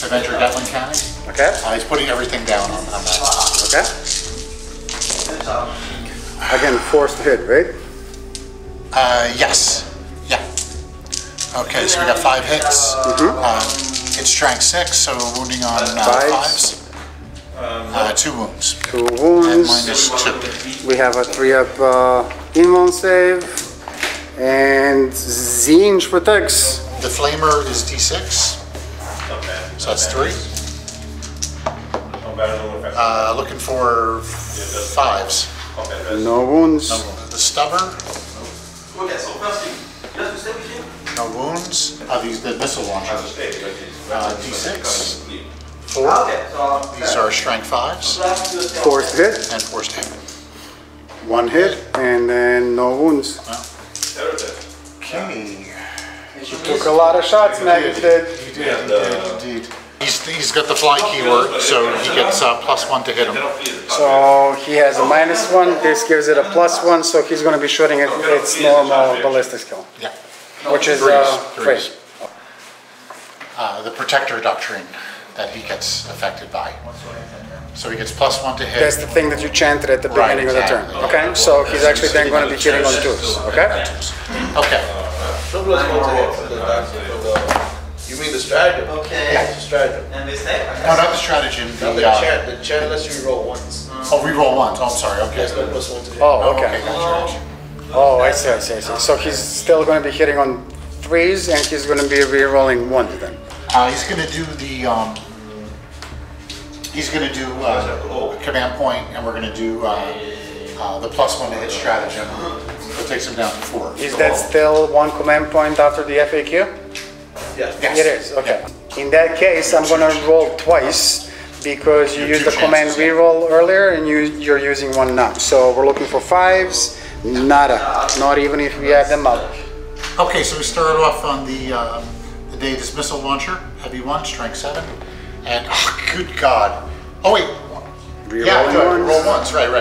Avenger Gatling cannon. Okay. He's putting everything down on that. Okay. Again, forced to hit, right? Yes. Yeah. Okay, so we got 5 hits. It's strength 6, so wounding on 5s. 2 wounds. 2 And wounds. minus 2. We have a 3-up invuln save. And Zinj protects. The flamer is D6. So that's 3. Looking for 5s. No wounds. The stubber. No wounds. The missile launcher. D6. 4. These are strength 5s. Forced hit. And forced hit. 1 hit, and then no wounds. Okay. He took a lot of shots, Magus did. He did, indeed. He's got the fly keyword, so he gets +1 to hit him. So he has a -1. This gives it a +1, so he's going to be shooting at its normal ballistic skill. Yeah. Which is 3. The protector doctrine that he gets affected by. So he gets +1 to hit. That's the thing that you chanted at the beginning of the turn. exactly. Okay, so he's actually then going to be hitting on 2s. Okay. Okay. You mean the stratagem? Okay. Yeah. The stratagem. No, not the stratagem. Not the chant. The chant lets you roll once. Oh, reroll ones. Oh, I'm sorry. Okay. There's no +1 to hit. Oh, okay. Gotcha. Oh, I see. So he's still going to be hitting on 3s, and he's going to be re-rolling 1s then. He's going to do the. He's going to do command point, and we're going to do the +1 to hit stratagem. It takes him down to 4. Is that still 1 command point after the FAQ? Yes. Yes. It is, okay. In that case, I'm going to roll twice because you used the command reroll earlier and you're using 1 now. So we're looking for 5s, nada. Not even if we add them up. Okay, so we started off on the Davis missile launcher, heavy 1, strength 7, and oh, good God! Oh wait, yeah, roll 1s. Right.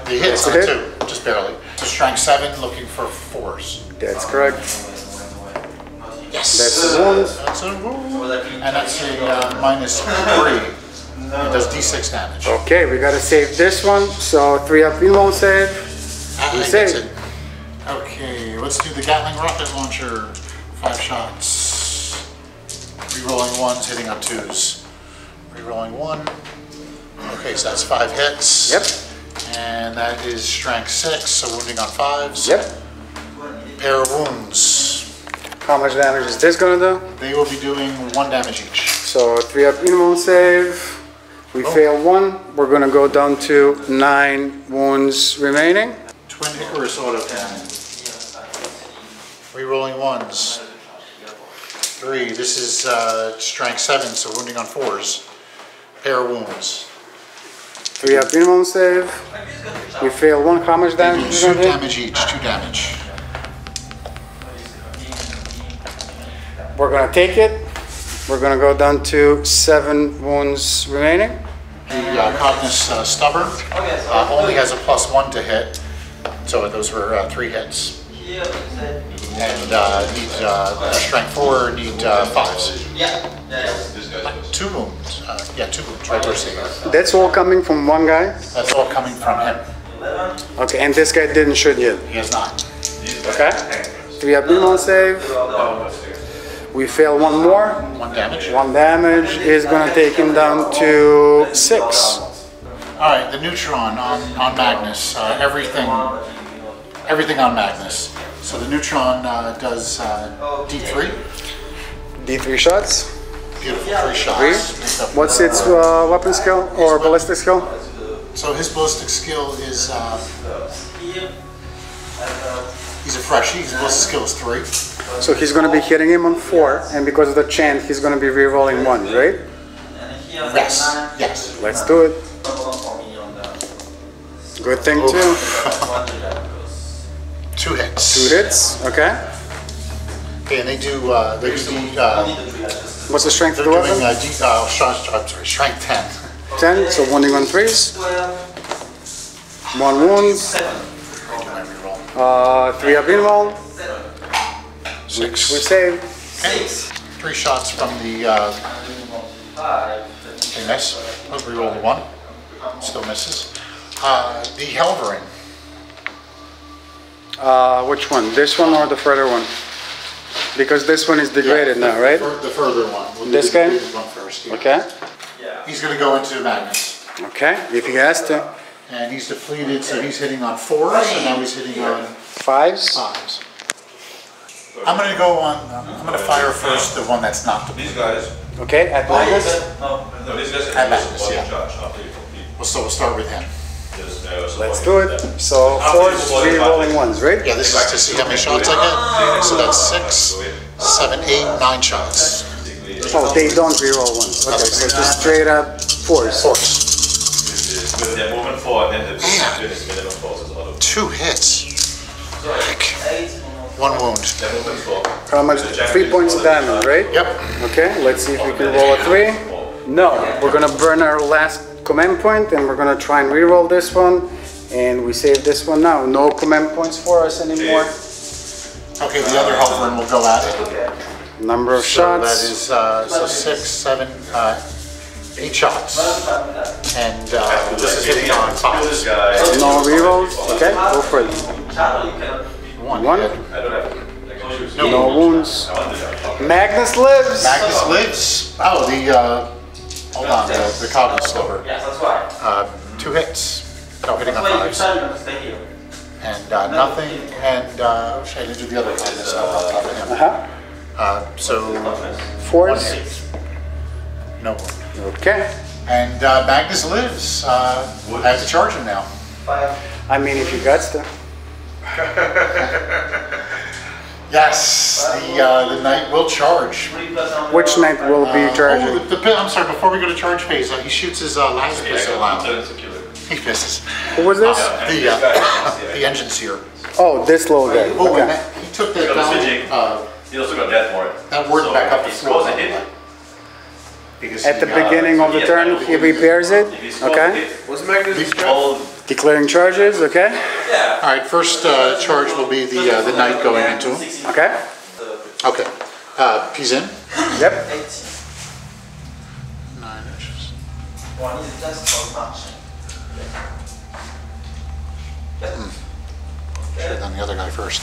The hits on 2, just barely. So strength 7, looking for 4s. That's correct. Yes. That's a wound. That's a wound. And that's a -3. It does D6 damage. Okay, we got to save this one. So 3 up in won't save. We save. It. Okay, let's do the Gatling rocket launcher. 5 shots. Rerolling 1s, hitting on 2s. Rerolling 1. Okay, so that's 5 hits. Yep. And that is strength 6, so wounding on 5s. Yep. Pair of wounds. How much damage is this going to do? They will be doing 1 damage each. So 3 up in won't save. We fail 1. We're going to go down to 9 wounds remaining. Twin Icarus auto cannon. Rerolling 1s. 3. This is strength 7, so wounding on 4s. Pair of wounds. 3 up in won't save. We fail 1. How much damage is 2 going to do? damage each. 2 damage. We're going to take it. We're going to go down to 7 wounds remaining. The Cognis Stubber only has a +1 to hit, so those were 3 hits. And need strength 4, need 5s. 2 wounds. 2 wounds, right where it's That's all coming from 1 guy? That's all coming from him. Okay, and this guy didn't shoot yet? He has not. Okay. 3 up in won't save. We fail 1 more. 1 damage. 1 damage is going to take him down to 6. Alright, the neutron on Magnus. Everything on Magnus. So the neutron does D3. D3 shots. Beautiful, 3 shots. 3. What's its weapon skill or ballistic skill? So his ballistic skill is, he's a freshie, his ballistic skill is 3. So he's going to be hitting him on 4, and because of the chant, he's going to be re-rolling 1, right? Yes. Let's do it. Good thing too. 2 hits. 2 hits, okay. Okay, and they do What's the strength of they're the doing weapon? strength 10. 10, so wounding on 3s. 1 wound. 3 up in roll. 6. We save. Okay. 3 shots from the okay, miss. Let's reroll 1. Still misses. The Helverin. Which one? This one or the further one? Because this one is degraded now, right? The further one. We'll do This the guy? degraded one first. Yeah. Okay. He's going to go into Magnus. Okay, if he has to. And he's depleted, so he's hitting on 4s, and now he's hitting on 5s. 5s. I'm going to go on, I'm going to fire first the one that's not the These guys. Okay, at Magnus. No, these guys At are Magnus, one yeah. charge after you complete. So we'll start with him. There's no Let's support do it. there. So 4s, 3 rolling 1s, right? Yeah, this is to see how many shots I get. So that's 6, 7, 8, 9 shots. Oh, they don't re-roll 1s. Okay, so just straight up 4s. 4s. With their movement 4 and then the Man. minimum force is auto. 2 hits. Heck. 1 wound. Their movement 4. How much? 3 points of damage, right? Yep. Okay, let's see if we can roll a 3. No, we're gonna burn our last command point and we're gonna try and re-roll this one. And we save this one now. No command points for us anymore. Okay, the other helper will go at it. Number of So that shots. is so 6, 7, 8 shots. And this is hitting on 5. This guy. No re-rolls. Okay, go for it. 1. 1. I don't have like, No wounds. Magnus lives. Magnus lives. Oh, hold on, the cog is slower. 2 hits. No, hitting on 5s. And nothing, and I didn't do the other Magnus on top of him. So 1 4s. hit. No wound. Okay. And Magnus lives. I have to charge him now. I mean, if you got to. Yes, the knight will charge. Which knight will be charging? I'm sorry, before we go to charge phase, he shoots his last pistol out. He misses. Who was this? The engine seer. Oh, this little guy. Oh, and Okay. he took that down, He also got death more. that word back up to He scores a 4. hit. Because At the beginning of the turn, he repairs it. Okay. What's Magnus' All Declaring charges. Okay. All right, first charge will be the knight going into him. Okay. Okay, he's in. Yep. 9 inches. Should have done the other guy first.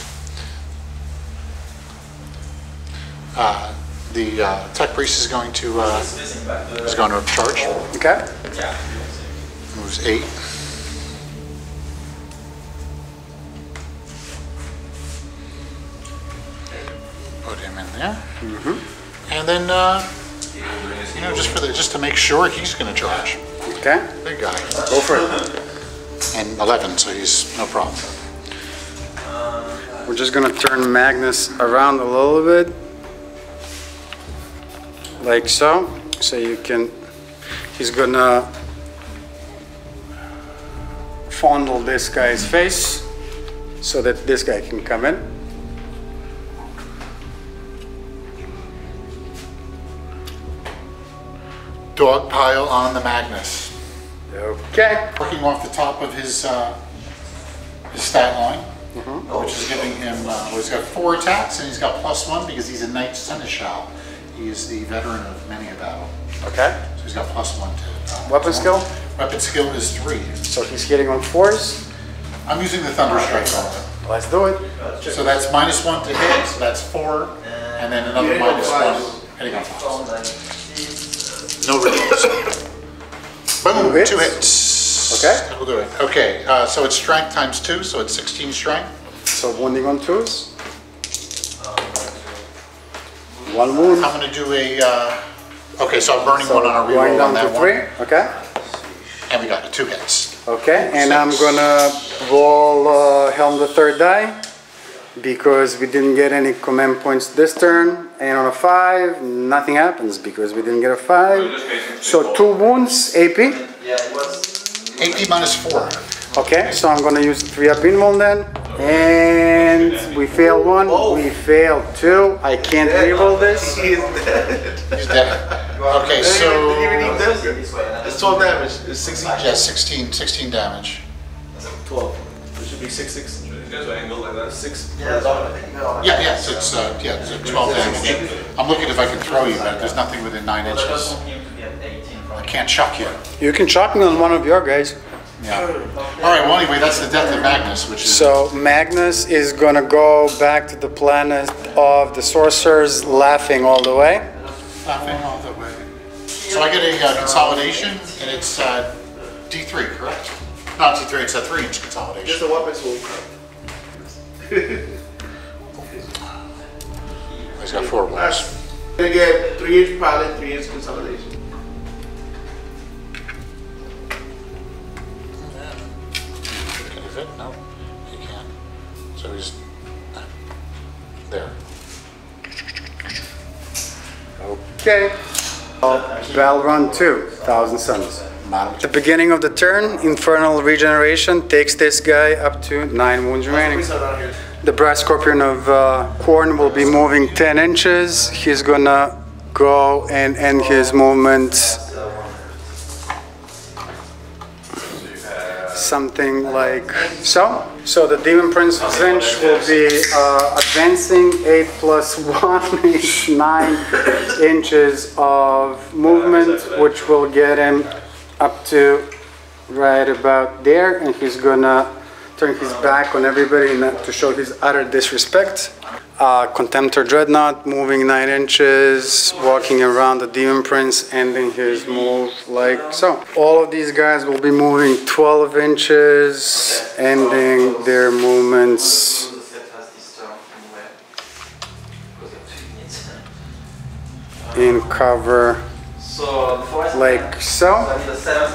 The tech priest is going to charge. Okay. Moves 8. Put him in there. And then just to make sure he's going to charge. Okay. Big guy. Go for it. And 11, so he's no problem. We're just gonna turn Magnus around a little bit, like so. So you can. He's gonna fondle this guy's face so that this guy can come in. Dog pile on the Magnus. Okay. Working off the top of his stat line, which is giving him, he's got 4 attacks and he's got +1 because he's a Knight Seneschal. He is the veteran of many a battle. Okay. So he's got +1 to Weapon skill. Weapon skill is 3. So he's hitting on 4s. I'm using the Thunder Strike on it. Let's do it. So that's -1 to hit, so that's 4, and then another -1 hitting on 5. No rerolls. Boom, 2 hits. Okay. That'll do it. Okay, so it's strength times 2, so it's 16 strength. So wounding on 2s. 1 wound. I'm gonna do a, okay, so I'm burning So one on a going reroll down on that to one. 3. Okay. And we got it, 2 hits. Okay, and 6. I'm gonna roll Helm the 3rd die because we didn't get any command points this turn, and on a 5 nothing happens because we didn't get a 5. So 2 wounds, AP. AP -4. Okay, so I'm gonna use 3-up invul then, and we fail 1, we fail 2. I can't reroll this. He is dead. He's dead. Okay, Didn't so, even need this. It's 12 damage. It's 16. yeah, 16 damage. 12. It should be 6. You guys are angled like that. 6. Yeah, so it's 12 damage. I'm looking if I can throw you, but there's nothing within 9 inches. I can't chuck you. You can chuck me on one of your guys. Yeah. All right, well, anyway, that's the death of Magnus, which is... So Magnus is gonna go back to the planet of the sorcerers, laughing all the way. Laughing all the way. So I get a consolidation, and it's D3, correct? Not D3, it's a 3-inch Just consolidation. the weapons will. He's got 4 wounds. Gonna get 3-inch pallet, 3-inch consolidation. Can he fit? No, he can't. So he's there. Okay. Bell run 2, 1,000 suns. At the beginning of the turn, Infernal Regeneration takes this guy up to 9 wounds remaining. The Brass Scorpion of Khorne will be moving 10 inches. He's gonna go and end his movement something like so. So the Demon Prince of Zinch will be advancing 8 plus 1 is 9 inches of movement, which will get him up to right about there, and he's gonna turn his back on everybody to show his utter disrespect. Contemptor Dreadnought moving 9 inches, walking around the Demon Prince, ending his move like so. All of these guys will be moving 12 inches, ending their movements in cover like so,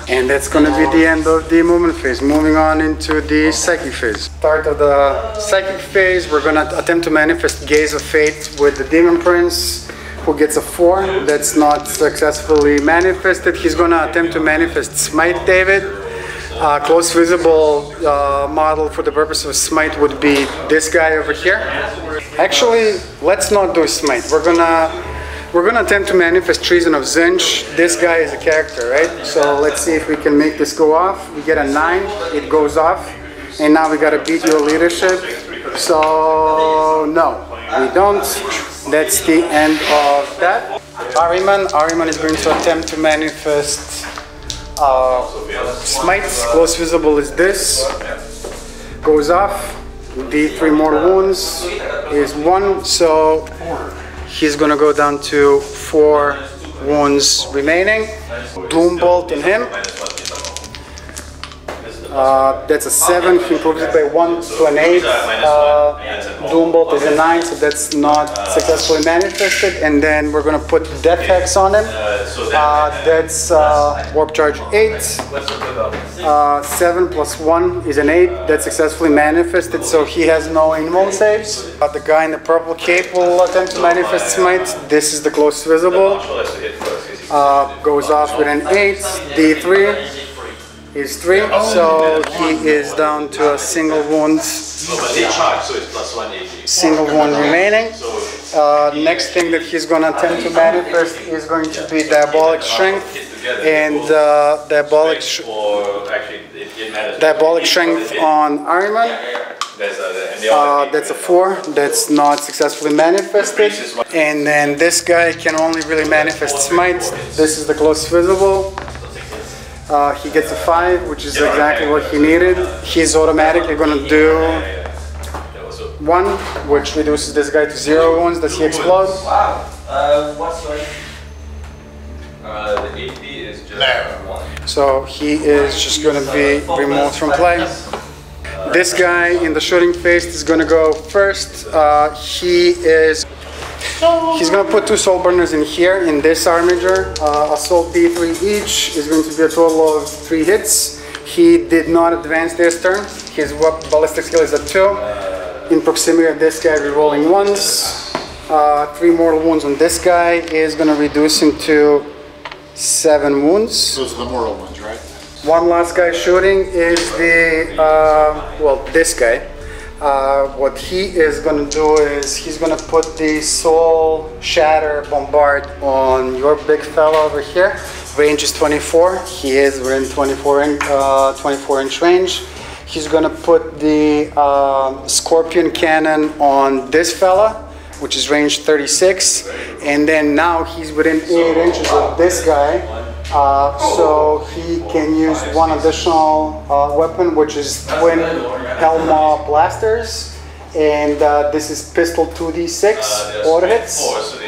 and that's going to be the end of the movement phase. Moving on into the psychic phase. Start of the psychic phase, we're going to attempt to manifest Gaze of Fate with the Demon Prince, who gets a 4. That's not successfully manifested. He's going to attempt to manifest Smite David. Close visible model for the purpose of Smite would be this guy over here. Actually, let's not do Smite. We're gonna attempt to manifest Treason of Zinch. This guy is a character, right? So let's see if we can make this go off. We get a 9, it goes off, and now we gotta beat your leadership. So no, we don't. That's the end of that. Ahriman is going to attempt to manifest Smite. Close visible is this. Goes off. D3 more wounds is 1, so he's gonna go down to 4 wounds remaining. Doom Bolt in him. That's a 7. He improves it by 1 to an 8. Doom Bolt is a 9, so that's not successfully manifested. And then we're gonna put Death Hex on him. That's Warp Charge 8. 7 plus 1 is an 8. That's successfully manifested, so he has no animal saves. The guy in the purple cape will attempt to manifest Smite. This is the close visible. Goes off with an 8. D3 is 3, so he is down to a single wound. Single one remaining. Next thing that he's going to attempt to manifest is going to be Diabolic Strength, and Diabolic Strength on Ahriman. That's a 4. That's not successfully manifested. And then this guy can only really manifest Smite. This is the close visible. He gets a 5, which is exactly what he needed. He's automatically going to do 1, which reduces this guy to 0 wounds. Does he explode? What's your the AP is just 1. So he is just going to be removed from play. This guy in the shooting phase is going to go first. He's going to put 2 Soul Burners in here, in this armature. Assault D3 each is going to be a total of 3 hits. He did not advance this turn. His ballistic skill is a 2. In proximity of this guy, rerolling 1s. 3 mortal wounds on this guy is going to reduce him to 7 wounds. Those are the mortal ones, right? One last guy shooting is the, this guy. What he is going to do is he's going to put the Soul Shatter Bombard on your big fella over here. Range is 24. He is within 24-inch range. He's going to put the Scorpion Cannon on this fella, which is range 36. And then now he's within 8 inches of this guy. So he can use 1 additional weapon, which is twin Hellmaw blasters, and this is pistol 2d6 auto hits,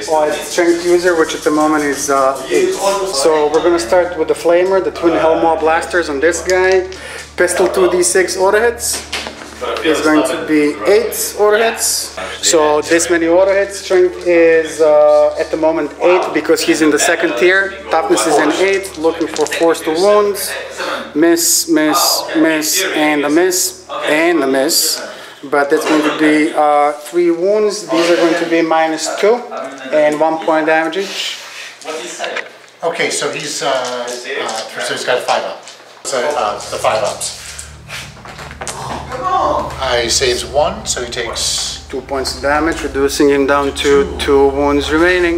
or it's strength user, which at the moment is 8. So we're going to start with the flamer, the twin Hellmaw blasters on this guy, pistol 2d6 auto hits. is going to be 8 auto hits. So this many auto hits. Strength is at the moment 8 because he's in the second tier. Toughness is an 8, looking for force to wounds. Miss, miss, miss, and a miss, and a miss. But that's going to be 3 wounds. These are going to be -2 and 1 point damage each. Okay, so he's got 5 up. So the 5 ups. He saves 1, so he takes 2 points of damage, reducing him down to 2 wounds remaining.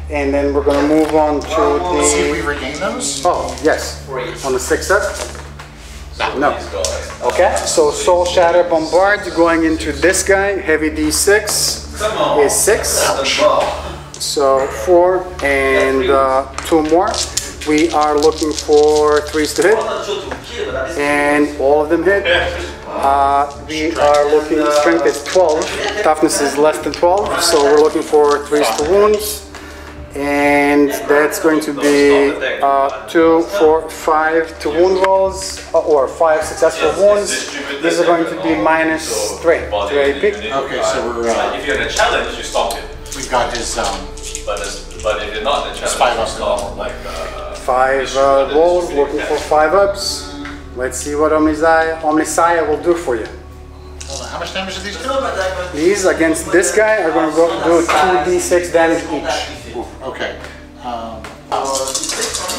And then we're going to move on to Let's see if we the... regain those. Oh, yes. On the 6th up? No. Okay, so Soul Shatter Bombard going into this guy. Heavy D6 is 6. So 4 and 2 more. We are looking for 3s to hit. And all of them hit. We are looking, strength is 12. Toughness is less than 12. So we're looking for 3s to wounds. And that's going to be 2, 4, 5 to wound rolls, or 5 successful wounds. These are going to be -3 to AP. Okay, so we're If you're in a challenge, you stop it. we've got his But if you're not in a challenge, 5 you ups. stop. Like 5 rolls, looking for 5 ups. Let's see what Omnisaya will do for you. Hold on, how much damage do these do? These against this guy are going to do 2d6 damage each. Okay.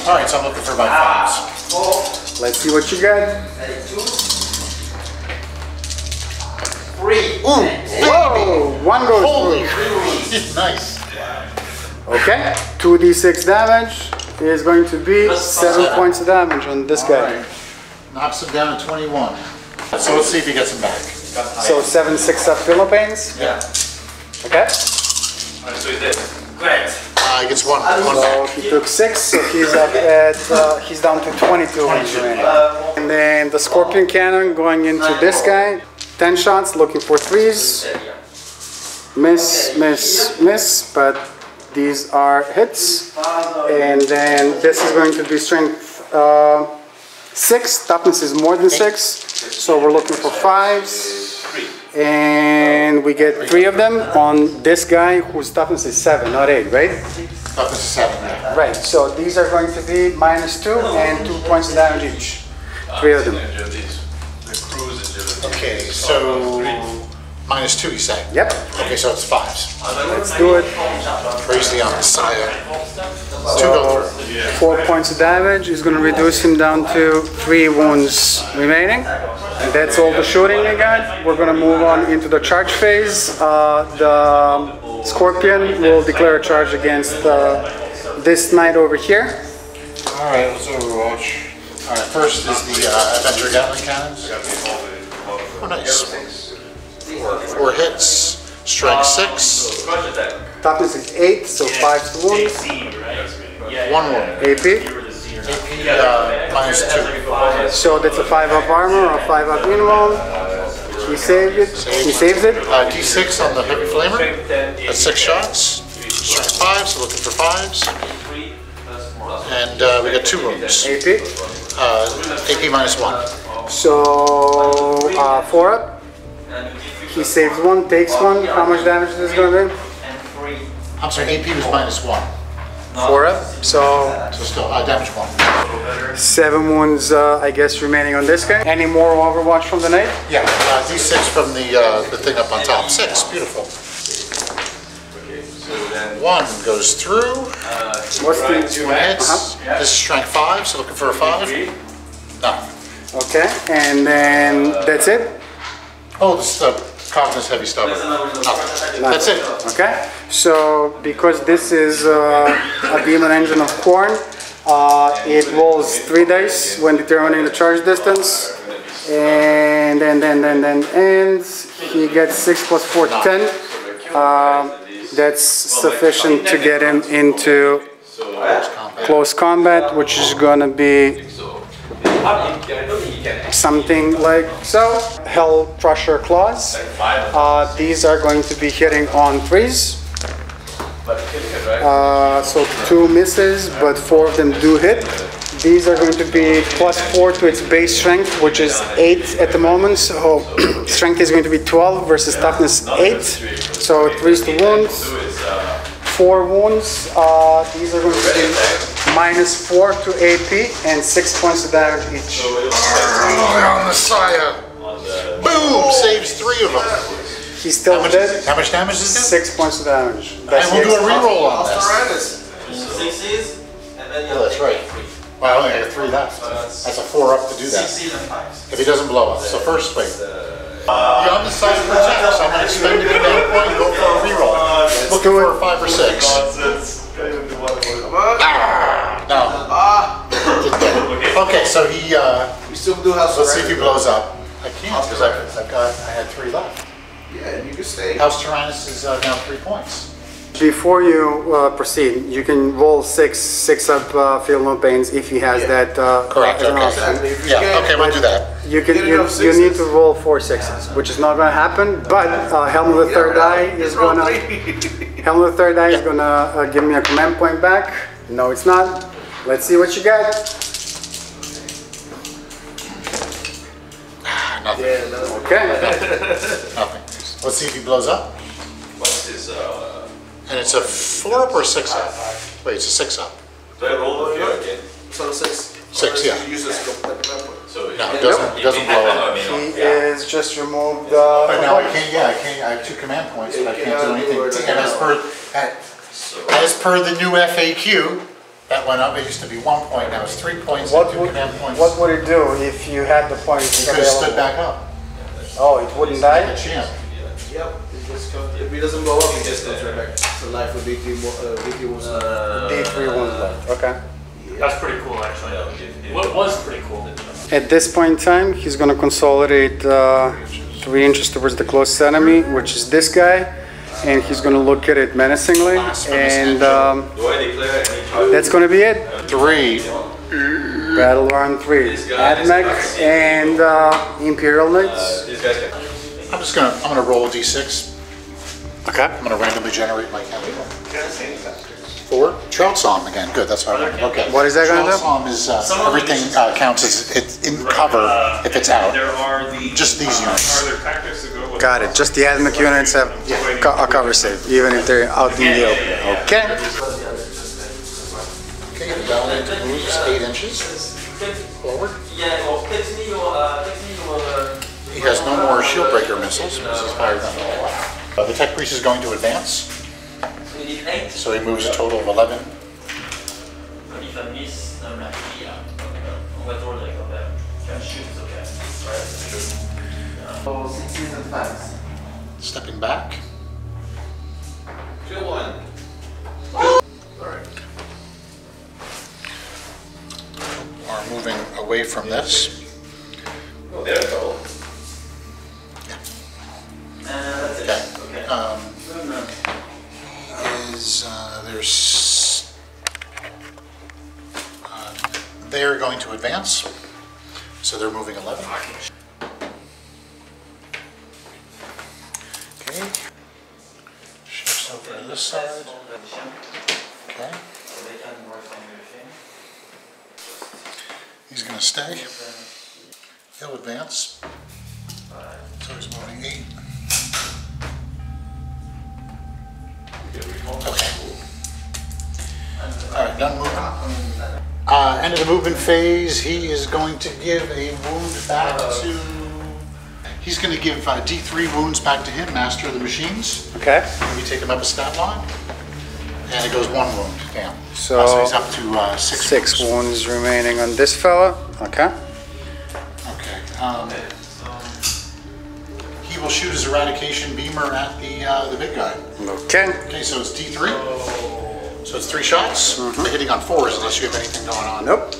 Alright, so I'm looking for about 5s. Let's see what you got. 3. Ooh! Whoa! 1 goes Holy through. nice. Okay, 2d6 damage is going to be 7 points of damage on this guy. Alright. Knocks him down to 21. So let's see if he gets him back. So 7 6-up pillow pains. Yeah. Okay. so it is. Great. He gets 1 So back. he took 6, so he's up at he's down to 22 wounds remaining. And then the Scorpion Cannon going into this guy. 10 shots, looking for 3s. Miss, miss, miss, but these are hits. And then this is going to be strength 6. Toughness is more than 6. So we're looking for 5s. And we get 3 of them on this guy whose toughness is 7, not 8, right? Toughness is 7, yeah. Right, so these are going to be -2 and 2 points of damage each. 3 of them. Okay, so -2 you say? Yep, Okay, so it's 5s. let's do it. Praise the Messiah. 2 go through. 4 points of damage is going to reduce him down to 3 wounds remaining. And that's all the shooting we got. We're going to move on into the charge phase. The Scorpion will declare a charge against this knight over here. Alright, let's overwatch. Alright, first is the Avenger Gatling Cannons. Oh, nice. 4 hits, strength 6. Toughness is 8, so 5 to wounds. 1 wound. AP. AP -2. So that's a 5-up armor or a 5-up invuln. He saved it. He saves it. D6 on the Heavy Flamer. That's 6 shots. Strength 5, so looking for 5s. And we got 2 wounds. AP. AP -1. So 4 up. He saves 1, takes 1. How much damage is this going to be? I'm sorry, AP was -1. 4 up. So So still, damage 1. 7 wounds, I guess, remaining on this guy. Any more Overwatch from the knight? Yeah, D6 from the thing up on top. 6, beautiful. 1 goes through. What's the 1 hits. This is strength 5, so looking for a 5. No. Okay, and then that's it. Oh, this is the Cogniz Heavy Stubborn. Nothing. That's it. Okay, so because this is a demon engine of Khorne, it rolls 3 dice when determining the charge distance, and then he gets 6 plus 4, 10. That's sufficient to get him into close combat, which is gonna be something like so. Hell Crusher Claws. These are going to be hitting on 3s. So 2 misses, but 4 of them do hit. These are going to be +4 to its base strength, which is 8 at the moment. So strength is going to be 12 versus toughness 8. So 3 to wounds, 4 wounds. These are going to be -4 to AP and 6 points of damage each. On the Saya. Boom! Saves 3 of them. He's still dead. How much damage is it? 6 points of damage. And we'll do a reroll on this. Sixes, and then Oh, that's right. Well, I only have 3 left. That's a 4 up to do that. If he doesn't blow up. So first, wait. You're on the side of protect, so I'm going to spend a command point and go for a reroll. Looking for a 5 or 6. No. Didn't get it. Okay, so he, we still do have some. let's see if he blows up. I can't, because I had 3 left. Yeah, you can stay. House Tyrannus is now 3 points. Before you proceed, you can roll 6 up feel no pains if he has that. Correct, as an okay. option. Yeah, okay, we'll do that. You can you need to roll 4 6s, which is not going to happen. But Helm of the Third Eye is gonna Helm of the Third Eye is gonna give me a command point back. No, it's not. Let's see what you got. Nothing. Okay. Nothing. Let's see if he blows up. What's his, And it's a 4 up or a 6 up? Wait, it's a 6 up. do I roll the fear again? So 6. 6, yeah. Use this complete weapon. So No, it doesn't blow up. He is just removed. But now I can't, I have 2 command points, but I can't do anything. And as per the new FAQ, that went up. It used to be 1 point, now it's 3 points and 2 command points. What would it do if you had the points He could have stood available? back up. Oh, it wouldn't die? Like a champ. Yep. If he doesn't blow up, he just goes right back to life with D3 wounds. D3 wounds left. Okay. That's pretty cool, actually. What was pretty cool. At this point in time, he's going to consolidate 3 inches towards the closest enemy, which is this guy, and he's going to look at it menacingly, and Do I declare any that's going to be it. 3. Battle round 3. AdMech and Imperial Knights. These guys can. I'm gonna roll a d6. Okay. I'm gonna randomly generate my chemical. 4. Trout Psalm again. Good, that's what I wanted. Okay. What is that gonna do? Trout Psalm is everything counts as it's in cover if it's out. There are the. Just these units. Are there tactics to go with? Got it. Just the AdMech units have a cover save, even if they're out in the open. Okay. Okay, the Valiant moves 8 inches forward. He has no more shield breaker missiles because he's fired them all. The Tech Priest is going to advance, so he moves a total of 11. Stepping back. Kill one. Are moving away from this. Oh, there we go. Okay. They're going to advance, so they're moving 11. Okay. Shifts over to this side. Okay. He's going to stay. He'll advance. So he's moving 8. Okay. Alright, done moving. End of the movement phase, he is going to give a wound back to... He's going to give D3 wounds back to him, Master of the Machines. Okay. We take him up a stat line. And it goes 1 wound down. So he's up to 6 6 wounds remaining on this fella. Okay. Okay. He will shoot his eradication beamer at the big guy. Okay. Okay, so it's D3. So it's 3 shots. They're hitting on 4s unless you have anything going on. Nope.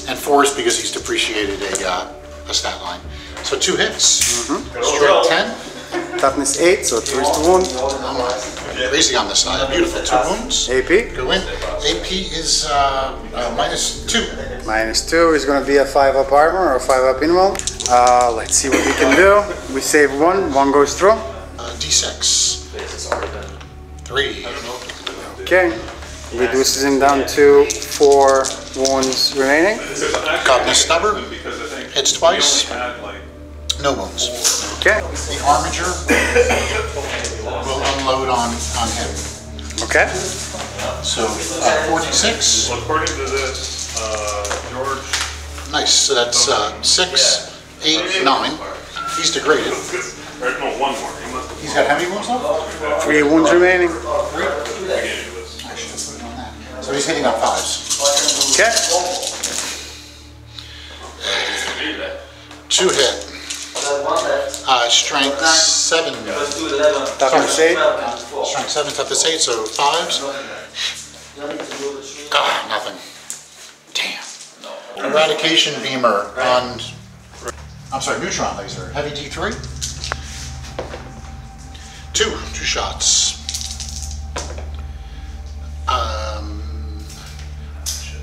And 4s because he's depreciated a stat line. So 2 hits. Straight 10. Toughness 8, so 3 to wound. Crazy on this side. Beautiful. 2 wounds. AP. Go in. AP is -2. -2 is going to be a 5 up armor or a 5 up invul. Let's see what we can do. We save 1. 1 goes through. D6. 3. Okay. Reduces him down to 4 wounds remaining. Got the stubber, hits twice, no wounds. Okay. The armature will unload on him. Okay. So 46. Well, according to this, George. Nice. So that's 6, 8, 9. He's degraded. No, one more. He must have. He's got how many wounds left? 3 wounds remaining. I should have put it on that. So he's hitting on 5s. Okay. 2 hit. Strength 7. Toughness 8. Strength 7, toughness 8, so 5s. Nothing. Damn. Eradication beamer on. I'm sorry, neutron laser. Heavy D3. 2 shots.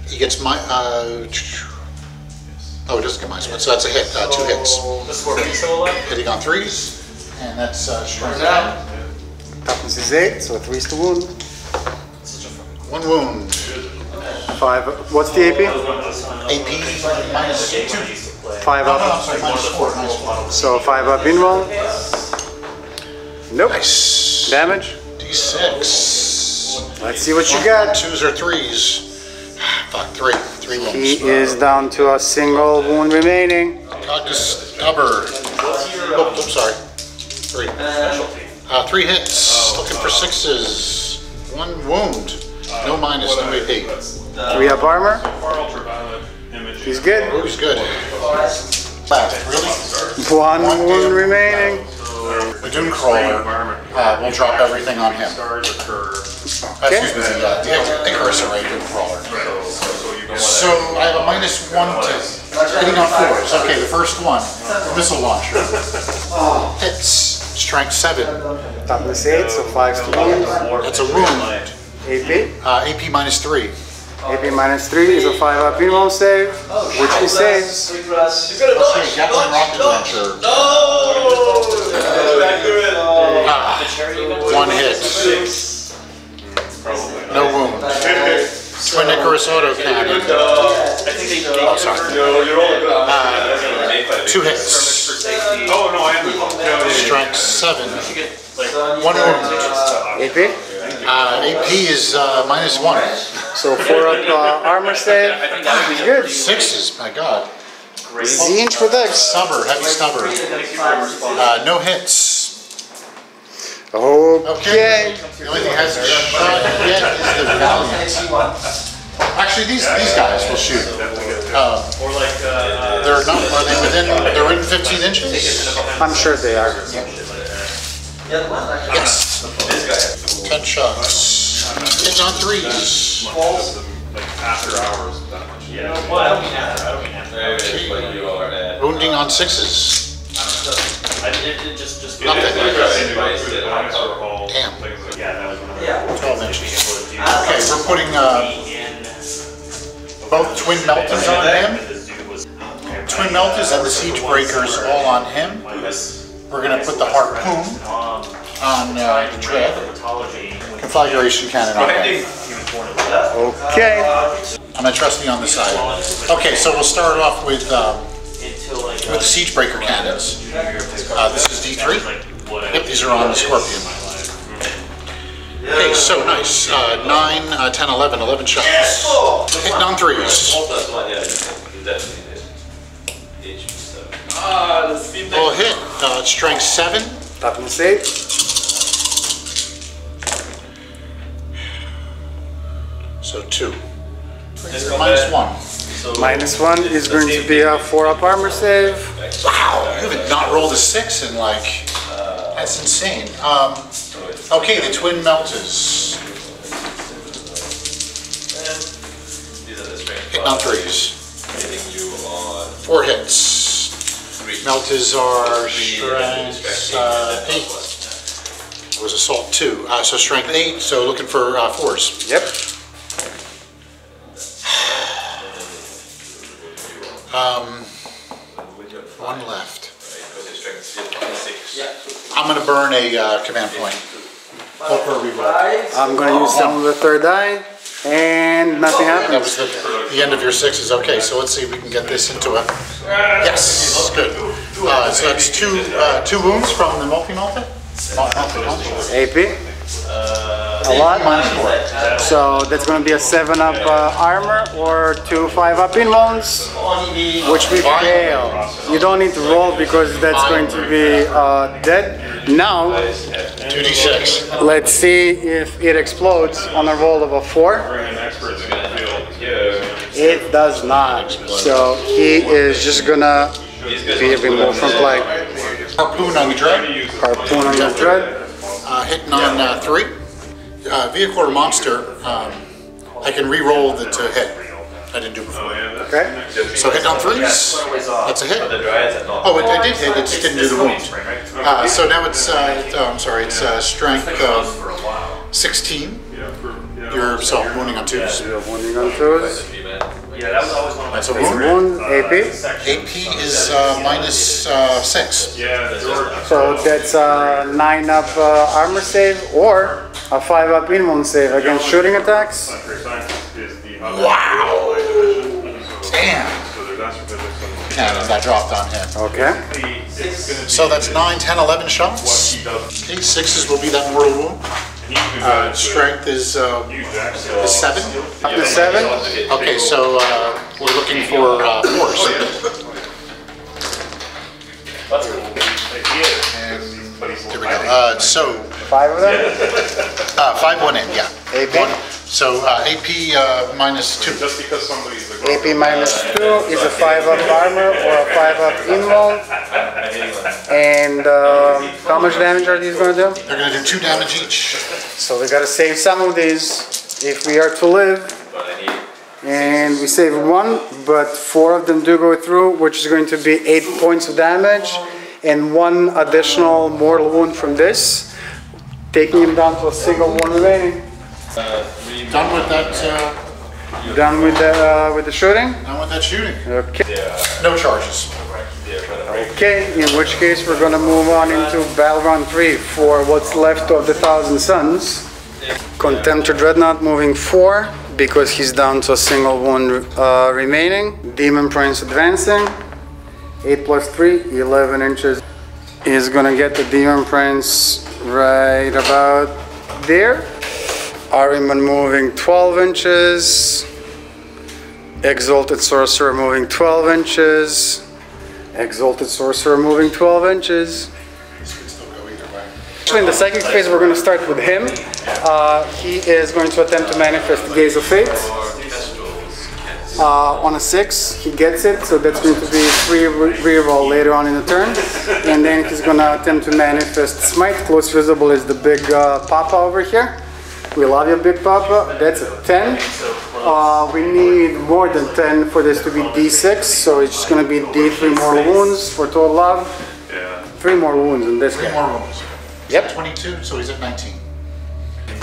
He gets my. Oh, it doesn't get minus 1, so that's a hit. 2 hits. Hitting on 3s, and that's strength 10. Toughness is 8, so 3's to wound. 1 wound. 5. What's the AP? AP minus 2. 5 up. I'm sorry, minus 4. Minus 4. So 5 up in roll. Nope. Nice. Damage. D6. Let's see what you got. 2s or 3s. Fuck, 3 wounds. He is down to a single wound remaining. Cognitus stubber. Oh, I'm sorry. 3. 3 hits. Looking for 6s. 1 wound. No minus, no AP. 3 up armor. Ultraviolet imaging. He's good. Oh, he's good. Really? 1 wound remaining. The Doom Crawler will drop everything on him. Excuse me, the Icarus Array Doom Crawler. So I have a minus 1 to hitting on 4s. Okay, the first one, missile launcher. Hits, strength 7. Toughness 8, so 5's to wound. That's a wound. AP. AP minus 3. AP minus 3 is a 5 up in roll save, which he saves. Okay, Gatling rocket launcher. 1 hit. No wound. Twin Icarus autocannon. Sorry. 2 hits. Oh no, I haven't. Strength 7. 1 wound. AP. AP is minus 1. So 4 up armor save. He's good. 6s, my god. Zinch protects. Stubber, heavy stubber. No hits. Okay. The only thing that hasn't shot yet is the Valiant. Actually, these guys will shoot. They're not. Are they within? They're in 15 inches. I'm sure they are. Yes. 10 shots. Hit on 3s. After hours. Wounding on 6s. Nothing. Damn. 12 inches. Okay, we're putting both twin melters on him. Twin melters and the siege breakers all on him. We're going to put the harpoon on the dread. Conflagration cannon on him. Okay. I'm going to trust me on the side. Okay, so we'll start off with the siege breaker cannons. This is D3. Yep, these are on the Scorpion. Okay, so nice. 9, 10, 11, 11 shots. Hitting on 3s. Well, hit. Strength 7. Toughness 8. So 2. Minus 1. Minus 1 is going to be a 4 up armor save. Wow, you have not rolled a 6 in like. That's insane. Okay, the twin melters. Hitting on 3s. 4 hits. Melters are strength 8. It was assault 2. So strength 8, so looking for 4s. Yep. One left. I'm going to burn a command point. Hope for a reroll. I'm going to use some of the third eye. And nothing That happens. was the end of your sixes. Okay, so let's see if we can get this into a... Yes, good. So that's two wounds from the multi-multi? AP. A lot. So that's going to be a 7-up armor or 2 5-up involves, which we fail. You don't need to roll because that's going to be dead. Now, 2d6. let's see if it explodes on a roll of a 4. It does not. So he is just gonna be removed from play. Harpoon on the dread. Harpoon on the dread. Hitting on 3. Vehicle or monster, I can re-roll the to hit. I didn't do before. Okay. So hit on 3s. That's a hit. Oh, I did hit. It just didn't do the wound. So now it's I'm sorry. It's strength 16. You're wounding on 2s. You're wounding on 2s. Yeah, that was always one of my That's a Wound. wound. AP. AP is minus 6. So that's a 9-up armor save or a 5-up inmune save against shooting attacks. Wow. Damn. And that dropped on him. Okay. So that's 9, 10, 11 shots. Okay, 6s will be that mortal wound. Strength is 7. Up to 7. Okay, so we're looking for 4s. And there we go. So 5 of them. 5 went in, yeah. AP. So AP minus 2. Just because somebody's like, AP minus 2 is a 5-up armor or a 5-up involve. And how much damage are these going to do? They're going to do 2 damage each. So we got to save some of these if we are to live. And we save 1, but 4 of them do go through, which is going to be 8 points of damage and 1 additional mortal wound from this, taking him down to a single 1 remaining. Done with that. Done with the shooting? Done with that shooting. Okay. No charges. Okay, in which case we're gonna move on into Battle Round 3 for what's left of the Thousand Suns. Contemptor Dreadnought moving 4 because he's down to a single 1 remaining. Demon Prince advancing. 8 plus 3, 11 inches. Is gonna get the Demon Prince right about there. Ahriman moving 12 inches. Exalted Sorcerer moving 12 inches. Exalted Sorcerer moving 12 inches. Actually, in the psychic phase, we're going to start with him. He is going to attempt to manifest Gaze of Fate. On a 6, he gets it, so that's going to be 3 reroll later on in the turn. And then he's going to attempt to manifest Smite. Close visible is the big Papa over here. We love you, Big Papa. That's a 10. We need more than 10 for this to be D6, so it's just going to be D3 mortal wounds for total love. 3 more wounds in this 3 game. more wounds. Yep. 22, so he's at 19.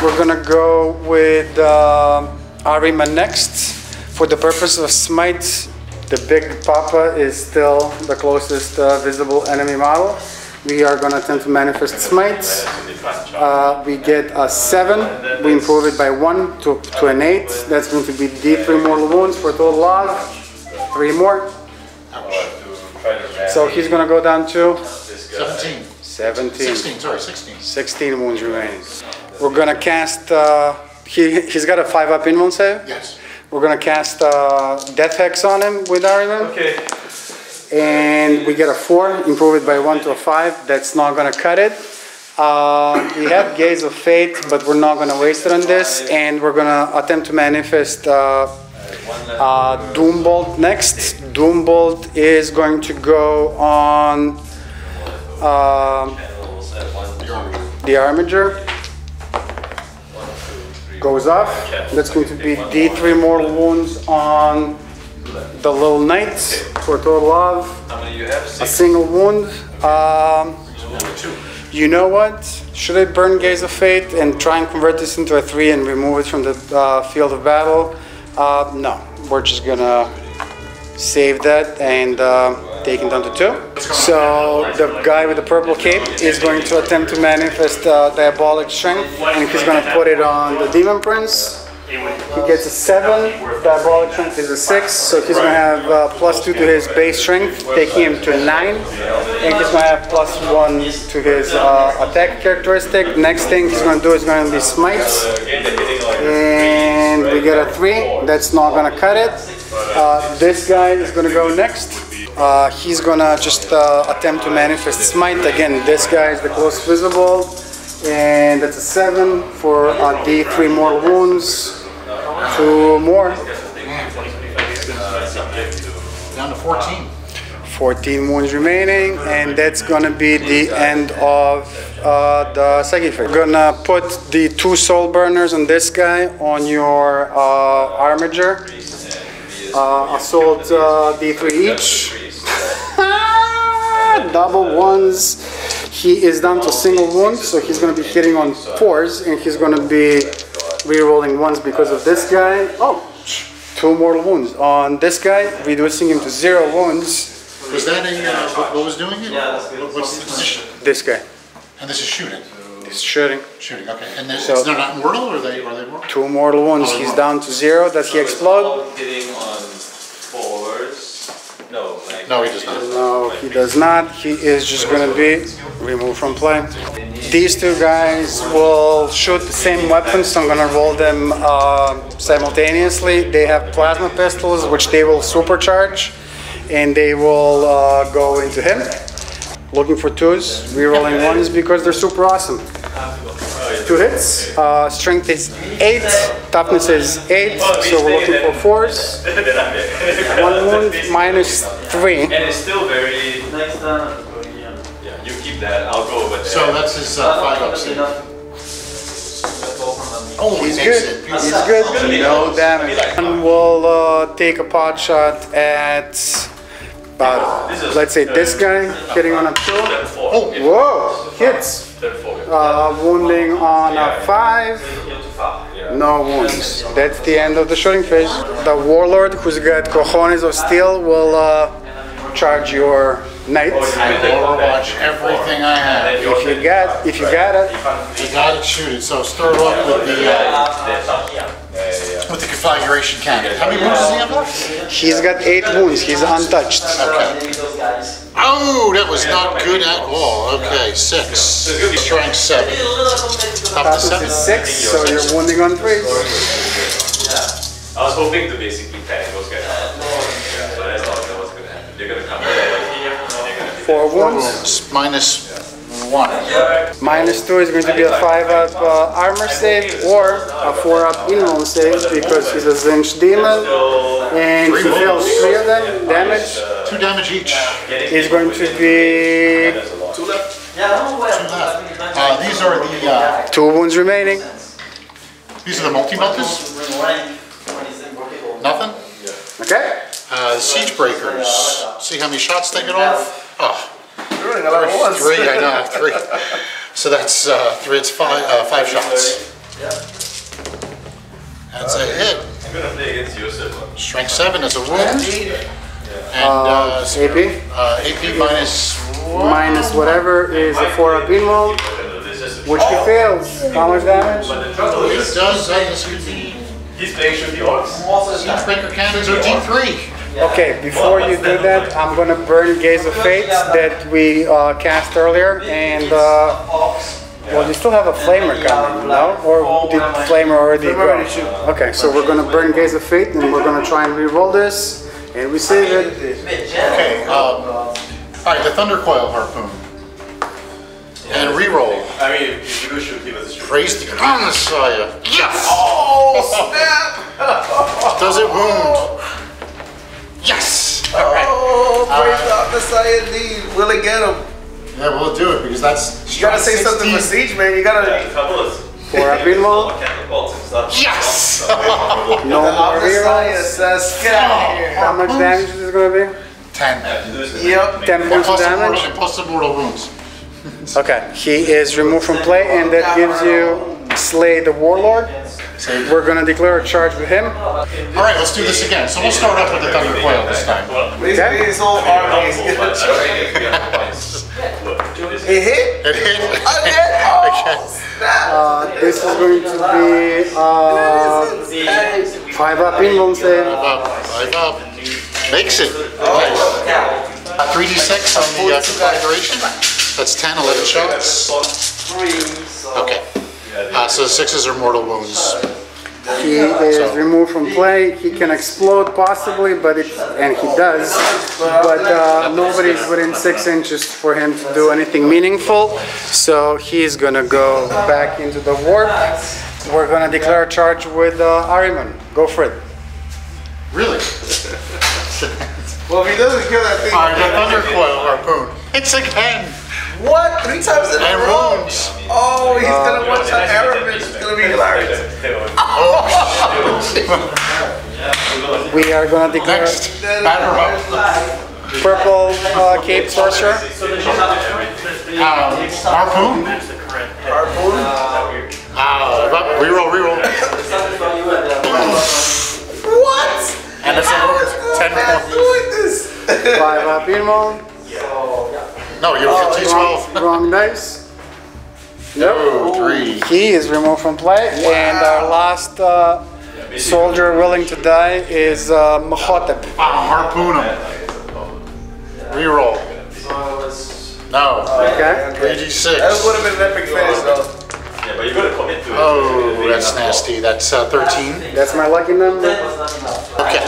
We're going to go with Ahriman next. For the purpose of Smite, the Big Papa is still the closest visible enemy model. We are going to attempt to manifest Smite. We get a 7. We improve it by 1 to an 8. That's going to be D3 mortal wounds for total love. 3 more. So he's going to go down to 17. 16 wounds remaining. We're going to cast, he's got a 5-up inmune save. Yes. We're going to cast Death Hex on him with Ahriman. Okay. And we get a 4, improve it by 1 to a 5. That's not going to cut it. We have Gaze of Fate, but we're not going to waste it on this. And we're going to attempt to manifest Doombolt next. Doombolt is going to go on the Armiger. Goes off. That's going to be D3 mortal wounds on the Little Knight for total of a single wound. You know what? Should I burn Gaze of Fate and try and convert this into a 3 and remove it from the field of battle? No, we're just gonna save that and take it down to 2. So the guy with the purple cape is going to attempt to manifest Diabolic Strength, and he's going to put it on the Demon Prince. He gets a 7, diabolic strength is a 6, so he's going to have +2 to his base strength, taking him to 9. And he's going to have +1 to his attack characteristic. Next thing he's going to do is going to be smites. And we get a 3, that's not going to cut it. This guy is going to go next. He's going to just attempt to manifest smite. Again, this guy is the closest visible. And that's a 7 for D3 mortal wounds. 2 more. Down to 14. 14 wounds remaining, and that's gonna be the end of the second phase. We're gonna put the 2 soul burners on this guy on your armature. Assault D3 each. Double 1s. He is down to single wound, so he's gonna be hitting on 4s, and he's gonna be re-rolling 1s because of this guy. Oh, 2 mortal wounds. On this guy, reducing him to 0 wounds. Was that a, what was doing it? What's the position? This guy. And this is shooting? He's shooting. Shooting, okay. And they're not mortal, or are they mortal? 2 mortal wounds. He's down to 0. Does he explode? Hitting on 4s. No, like, No, he does not. No, he does not. He is just going to be removed from play. These 2 guys will shoot the same weapons, so I'm going to roll them simultaneously. They have plasma pistols, which they will supercharge, and they will go into him. Looking for 2s, re-rolling 1s because they're super awesome. 2 hits, strength is 8, toughness is 8, so we're looking for 4s. 1 wound, -3. and it's still very. Yeah, you keep that. I'll go over there. So that's his 5 up save. Oh, He's good. He's good. No damage. And we'll take a pot shot at, let's say, this guy hitting on a 2. Oh, Whoa! Hits. Wounding on a 5. No wounds. That's the end of the shooting phase. The warlord, who's got cojones of steel, will charge your knight. Overwatch everything I have. If you got it. You got it, shoot it. So start off with the configuration cannon. How many wounds does he have left? He's got 8 wounds. He's untouched. Okay. Oh, that was not good at all. Okay, 6. Strength 7. Up to Toughness 7. is 6, so you're wounding on 3. I was hoping to basically tag those guys out. But I thought that was going to happen. They're going to come here. And they're going to be 4 wounds. -1. -2 is going to be a 5-up armor save or a 4-up in-roll save because he's a Zinch demon and he fails 3 of them. Damage 2 damage each. is going to be 2 left. 2 left. These are the 2 wounds remaining. multi-melters. Nothing. Okay. Siege breakers. See how many shots they get off? Oh. You're running a lot of ones. 3, I know, 3. So that's 3, it's 5 shots. That's a hit. I'm going to play against your sibling. Strength 7 is a wound. And AP AP -1. minus whatever is a 4-up in-roll, which he fails. How much damage? But the trouble It is, does, this could be he's playing through the orcs. Siege breaker cannons or D3. Okay, before you do that, I'm gonna burn Gaze of Fate that we cast earlier, and well, you still have a Flamer coming, no? Or did Flamer already go? Okay, so we're gonna burn Gaze of Fate, and we're gonna try and re-roll this, and we save it. Okay, alright, the Thunder Coil Harpoon. And re-roll. I mean, if you do shoot, he was shooting. Praise the God Messiah. Yes! Oh, snap! Does it wound? Yes! Alright. Oh, praise God, Messiah indeed. Will it get him? Yeah, we'll do it because that's. You gotta say something for Siege, man. You gotta. The trouble is, 4-up in-roll. catapults and stuff. Yes! No more Messiah rerolls. says, get out of here. How much damage is this gonna be? 10. Yep. 10 points of damage. Plus the mortal wounds. Okay, he is removed from play, and that gives you Slay the Warlord. We're gonna declare a charge with him. Alright, let's do this again. So we'll start off with the Thunder Coil this time. His whole army is getting It It hit? It hit. Again? Oh, This is going to be 5 up in, we'll say. 5 up. Makes it. Nice. 3d6 on the configuration. That's 10, 11 shots. Okay. So the 6s are mortal wounds. He is removed from play. He can explode possibly, but and he does. But nobody's within 6 inches for him to do anything meaningful. So he's gonna go back into the warp. We're gonna declare a charge with Ahriman. Go for it. Really? Well, if he doesn't kill that thing. Alright, the Thunder Coil Harpoon. It's again. What? 3 times in a And row? wounds. Oh, he's gonna watch that Arabic. It's gonna be hilarious. We are gonna declare Next, batter up. purple cape sorcerer. Harpoon. Harpoon? Reroll, reroll. What? And it's a 10 Why are you doing this? 5 up in roll. No, you don't get T12. Wrong dice. No, 3. He is removed from play, and our last soldier willing to die is Mahotep. Harpoon him. Reroll. No. Okay. 3d6. That would have been an epic finish, though. Yeah, but you gotta commit to it. Oh, that's nasty. That's 13. That's my lucky number. Okay.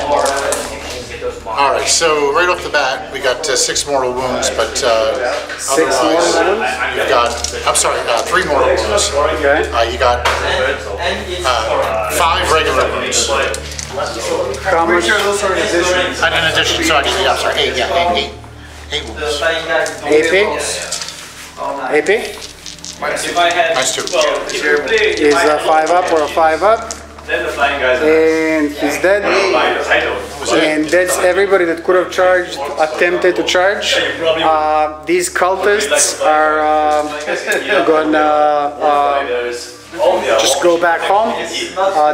Alright, so right off the bat, we got 6 mortal wounds, but 6 more otherwise, wounds. you've got, I'm sorry, 3 mortal wounds. Okay. You got 5 regular wounds. How much? Sure, those are in addition. And in addition, so actually, I'm sorry, 8, yeah, 8 wounds. AP? AP? If I had, Nice too. well, if you play, Is a 5 up or a 5 up? then the flying guys are And he's dead. flying the title. And that's everybody that could have charged, attempted to charge. These cultists are gonna just go back home.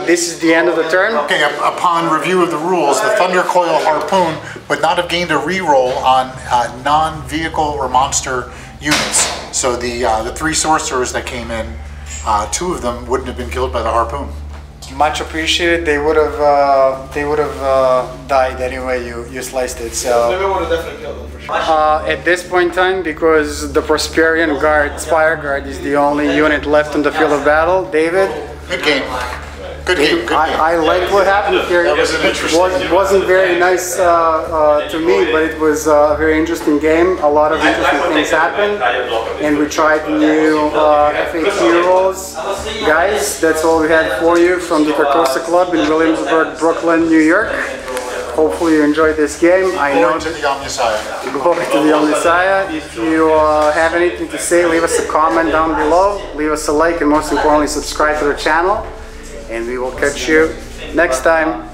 This is the end of the turn. Okay, upon review of the rules, the Thunder Coil Harpoon would not have gained a reroll on non-vehicle or monster units. So the 3 sorcerers that came in, 2 of them wouldn't have been killed by the harpoon. Much appreciated. They would have died anyway. You sliced it. So Maybe I would have definitely killed them for sure. at this point in time, because the Prosperian Guard, Spire Guard, is the only unit left on the field of battle. David, Good game. Good game. Good game. I like what happened here. That was an interesting It wasn't very nice to me, but it was a very interesting game. A lot of interesting things happened, and we tried new FAQ rules. Guys, that's all we had for you from the Carcosa Club in Williamsburg, Brooklyn, New York. Hopefully you enjoyed this game. I know Glory to the Omnissiah. Glory to the Omnissiah. If you have anything to say, leave us a comment down below. Leave us a like, and most importantly, subscribe to the channel. And we will catch you next time.